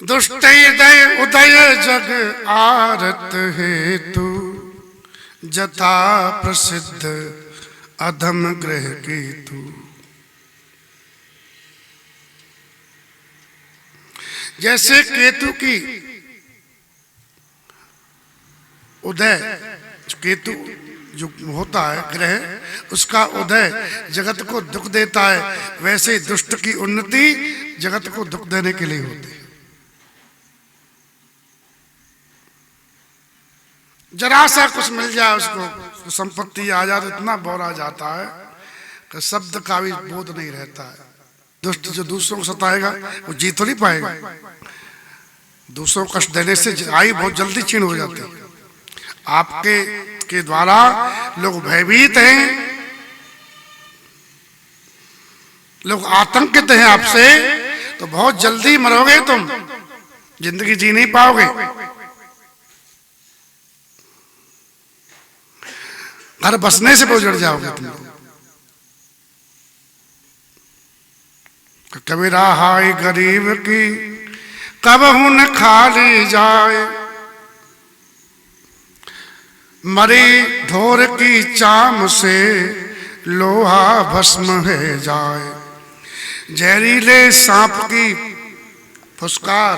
दुष्ट हृदय उदय जग आरत हेतु, जथा प्रसिद्ध अधम ग्रह केतु। जैसे केतु की उदय, केतु जो होता है ग्रह, उसका उदय जगत को दुख देता है, वैसे ही दुष्ट की उन्नति जगत को दुख देने के लिए होती है। जरा सा कुछ मिल जाए उसको, तो संपत्ति आ जाए तो इतना बौरा जाता है कि शब्द का भी बोध नहीं रहता है। दुष्ट जो दूसरों को सताएगा वो जीत तो नहीं पाएगा। दूसरों को कष्ट देने से आयु बहुत जल्दी क्षीण हो जाती है। आपके के द्वारा लोग भयभीत हैं, लोग आतंकित हैं आपसे, तो बहुत जल्दी मरोगे तुम, जिंदगी जी नहीं पाओगे। घर बसने से उजड़ जाओगे तुम। कबीरा हाय गरीब की कबहू न खाली जाए, मरी ढोर की चाम से लोहा भस्म है जाए। जहरीले सांप की फुसकार,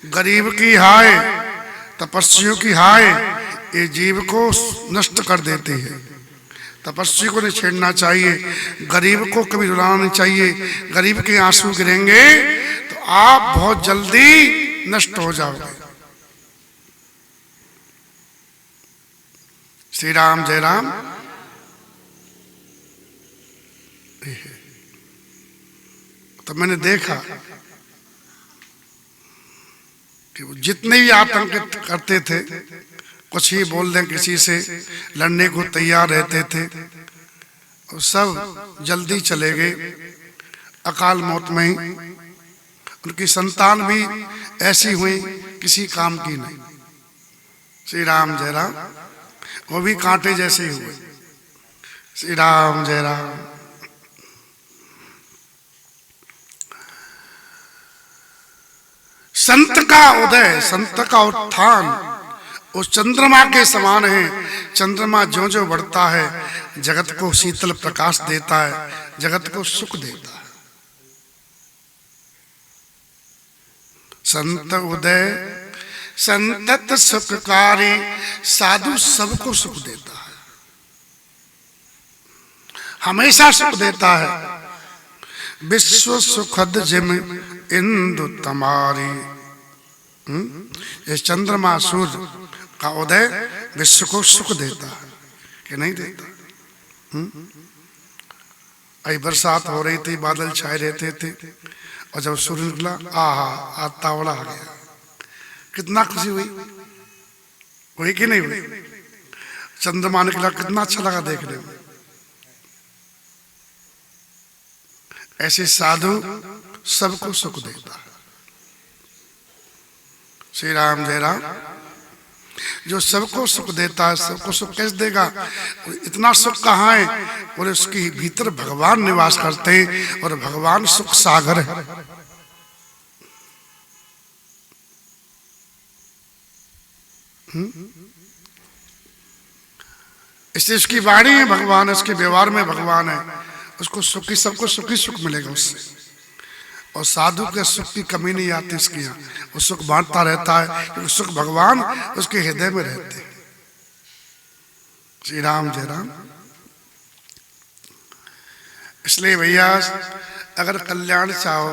गरीब की हाय, तपस्वियों की हाय, ये जीव को नष्ट कर देती है। तपस्वी को नहीं छेड़ना चाहिए, गरीब को कभी रुलाना नहीं चाहिए। गरीब के आंसू गिरेंगे तो आप बहुत जल्दी नष्ट हो जाओगे। श्री राम जय राम। तो मैंने देखा कि वो जितने भी आतंकित करते थे, कुछ ही बोल दें किसी से, लड़ने को तैयार रहते थे, और सब जल्दी चले गए अकाल मौत में ही। उनकी संतान भी ऐसी हुई, किसी काम की नहीं। श्री राम जय राम। वो भी कांटे जैसे ही हुए। श्री राम जय राम। संत का उदय, संत का उत्थान उस चंद्रमा के समान है। चंद्रमा ज्यों ज्यों बढ़ता है जगत को शीतल प्रकाश देता है, जगत को सुख देता है। संत उदय संतत सुखकारी, साधु सबको सुख देता है, हमेशा सुख देता है। विश्व सुखद जिम इंदु तमारी। ये चंद्रमा सूर्य का उदय विश्व को सुख देता है कि नहीं देता? आई बरसात हो रही थी, बादल छाए रहते थे, और जब सूर्य निकला, आहा आज तावड़ा आ गया, कितना खुशी हुई, हुई कि नहीं हुई? चंद्रमा निकला, कितना अच्छा लगा देखने में। ऐसे साधु सबको सुख देता है। श्री राम जय राम। जो सबको सुख देता है, सबको सुख कैसे देगा? इतना सुख कहाँ है? और उसके भीतर भगवान निवास करते हैं, और भगवान सुख सागर है। इसलिए उसकी वाणी है भगवान है, उसके व्यवहार में भगवान है। उसको सुखी, सबको सुखी सुख मिलेगा उससे। और साधु के सुख की कमी नहीं आती इसके यहाँ। वो सुख बांटता रहता है क्योंकि सुख भगवान उसके हृदय में रहते हैं। श्री राम जय राम। इसलिए भैया अगर कल्याण चाहो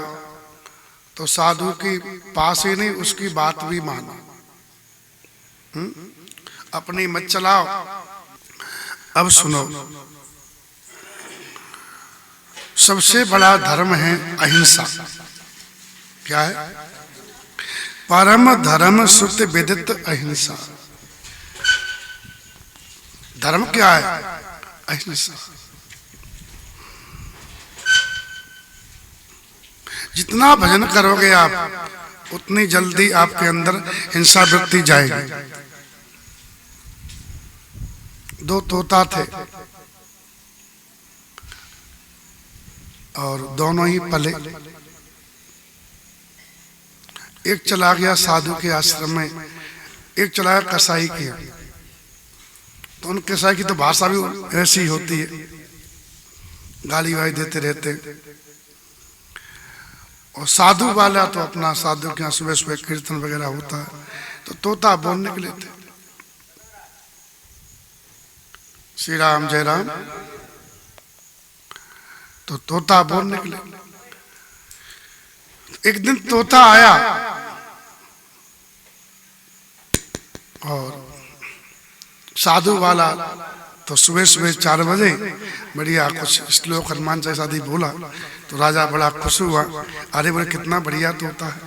तो साधु की पास ही नहीं, उसकी बात भी मानो। अपनी मत चलाओ। अब सुनो, सबसे बड़ा धर्म है अहिंसा। क्या है? परम धर्म सुत विदित अहिंसा। धर्म क्या है? अहिंसा। जितना भजन करोगे आप उतनी जल्दी आपके अंदर हिंसा वृत्ति जाएगी। दो तोता थे और दोनों ही पले। एक चला गया साधु के आश्रम में, एक चला गया कसाई के। तो उन कसाई की तो भाषा भी ऐसी होती है, गाली वाली देते रहते। और साधु वाला तो अपना साधु के यहाँ सुबह सुबह कीर्तन वगैरह होता है, तो तोता बोलने के लिए थे। श्री राम जय राम। तो तोता बोलने के लिए, एक दिन तोता आया और साधु वाला तो सुबह सुबह 4 बजे बढ़िया कुछ श्लोक हनुमान चालीसा आदि बोला। तो राजा बड़ा खुश हुआ। अरे बोले कितना बढ़िया तोता है,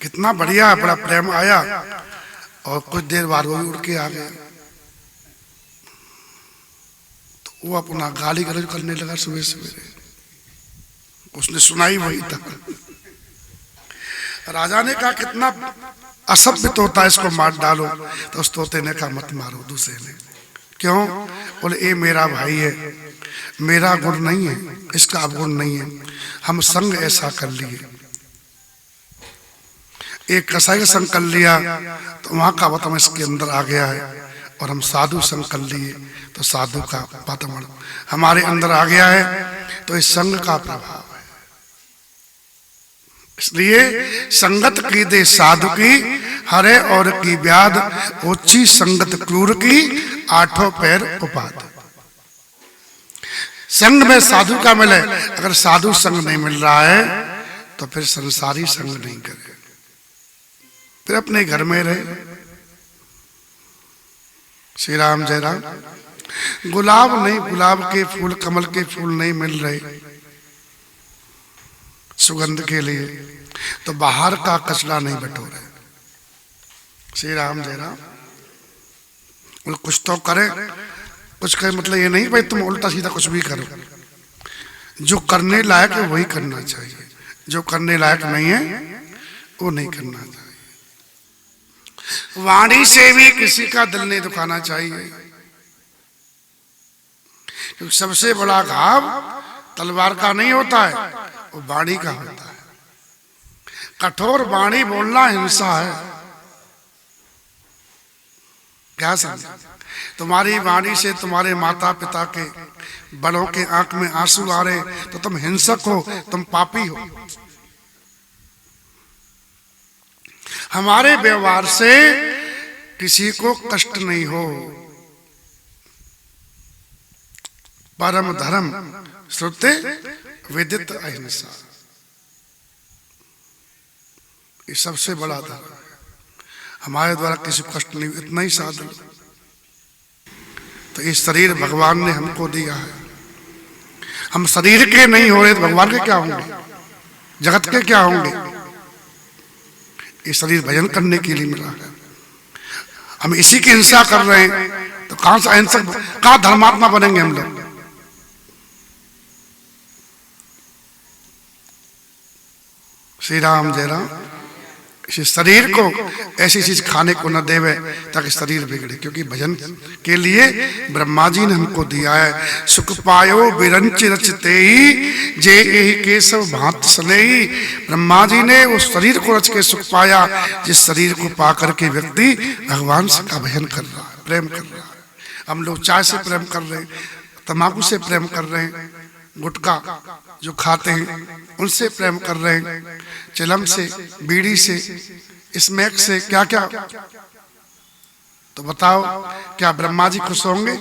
कितना बढ़िया, बड़ा प्रेम आया। और कुछ देर बाद वो उड़ के आ गया। तो वो अपना गाली गलौज करने लगा सुबह सवेरे। उसने सुनाई वही था। राजा ने कहा कितना असभ्य तोता, इसको मार डालो। तो उस तोते ने कहा मत मारो। दूसरे ने, क्यों? बोले ये मेरा भाई है, मेरा गुण नहीं है, इसका अवगुण नहीं है। हम संग ऐसा कर लिए। एक कसाई का संग कर लिया तो वहां का वातावरण इसके अंदर आ गया है, और हम साधु संग कर लिए तो साधु का वातावरण हमारे अंदर आ गया है। तो इस संग का प्रभाव है। इसलिए संगत की दे साधु की, हरे और की व्याध, ओछी संगत क्रूर की, 8 पैर उपाद। संग में साधु का मिले। अगर साधु संग नहीं मिल रहा है तो फिर संसारी संग नहीं करे, फिर अपने घर में रहे। श्री राम जय राम। गुलाब नहीं, गुलाब के फूल, कमल के फूल नहीं मिल रहे सुगंध के लिए, तो बाहर का कचरा नहीं बटोरे। श्री राम जय राम। कुछ तो करे, कुछ करे मतलब ये नहीं भाई तुम उल्टा सीधा कुछ भी करो। जो करने लायक है वही करना चाहिए, जो करने लायक नहीं है वो नहीं करना चाहिए। वाणी से भी किसी का दिल नहीं दुखाना चाहिए, क्योंकि सबसे बड़ा घाव तलवार का नहीं होता है, वो वाणी का होता है। कठोर वाणी बोलना हिंसा है। क्या समझा? तुम्हारी वाणी से तुम्हारे माता पिता के, बड़ों के आंख में आंसू आ रहे तो तुम हिंसक हो, तुम पापी हो। हमारे व्यवहार से किसी को कष्ट नहीं हो। परम धर्म श्रुते विदित अहिंसा, ये सबसे बड़ा धर्म है। हमारे द्वारा किसी को कष्ट नहीं, इतना ही साधन। तो ये शरीर भगवान ने हमको दिया है। हम शरीर के नहीं हो रहे तो भगवान के क्या होंगे, जगत के क्या होंगे? ये शरीर भजन करने के लिए मिला है। हम इसी की हिंसा कर रहे हैं तो कहां से अहिंसक, कहां धर्मात्मा बनेंगे हम लोग? श्री राम जय राम। इस शरीर को ऐसी चीज खाने को न देवे ताकि शरीर बिगड़े, क्योंकि भजन के लिए ब्रह्मा जी ने हमको दिया है। सुख पायो विरंच रचते ही, जे यही केशव भांत सनेही। ब्रह्मा जी ने उस शरीर को रच के सुख पाया, जिस शरीर को पा करके व्यक्ति भगवान से का भजन कर रहा है, प्रेम कर रहा है। हम लोग चाय से प्रेम कर रहे हैं, तंबाकू से प्रेम कर रहे हैं, गुटखा जो खाते हैं उनसे प्रेम कर रहे हैं, चिलम से, बीड़ी से, स्मैक से, क्या क्या। तो बताओ क्या ब्रह्मा जी खुश होंगे?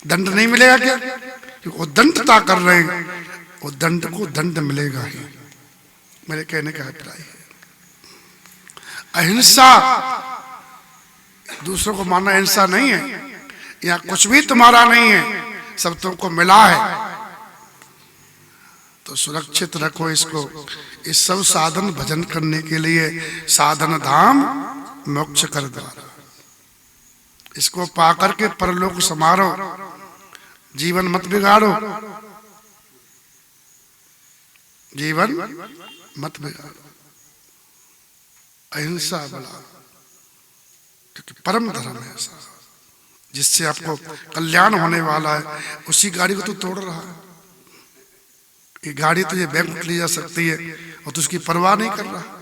दंड नहीं मिलेगा क्या? क्योंकि वो दंडता कर रहे हैं, वो दंड को दंड मिलेगा ही। मेरे कहने का अभिप्राय है अहिंसा, दूसरों को मारना अहिंसा नहीं है। यहाँ कुछ भी तुम्हारा नहीं है, सब तुमको मिला है, तो सुरक्षित रखो इसको। इस सब साधन भजन करने के लिए साधन धाम मोक्ष कर द्वारा, इसको पाकर के परलोक समारो, जीवन मत बिगाड़ो, जीवन मत बिगाड़ो। अहिंसा बड़ा, क्योंकि परम धर्म है ऐसा जिससे आपको कल्याण होने वाला है। उसी गाड़ी को तो तोड़ रहा है। ये गाड़ी तुझे बैंक ले जा सकती है और तू उसकी परवाह नहीं कर रहा।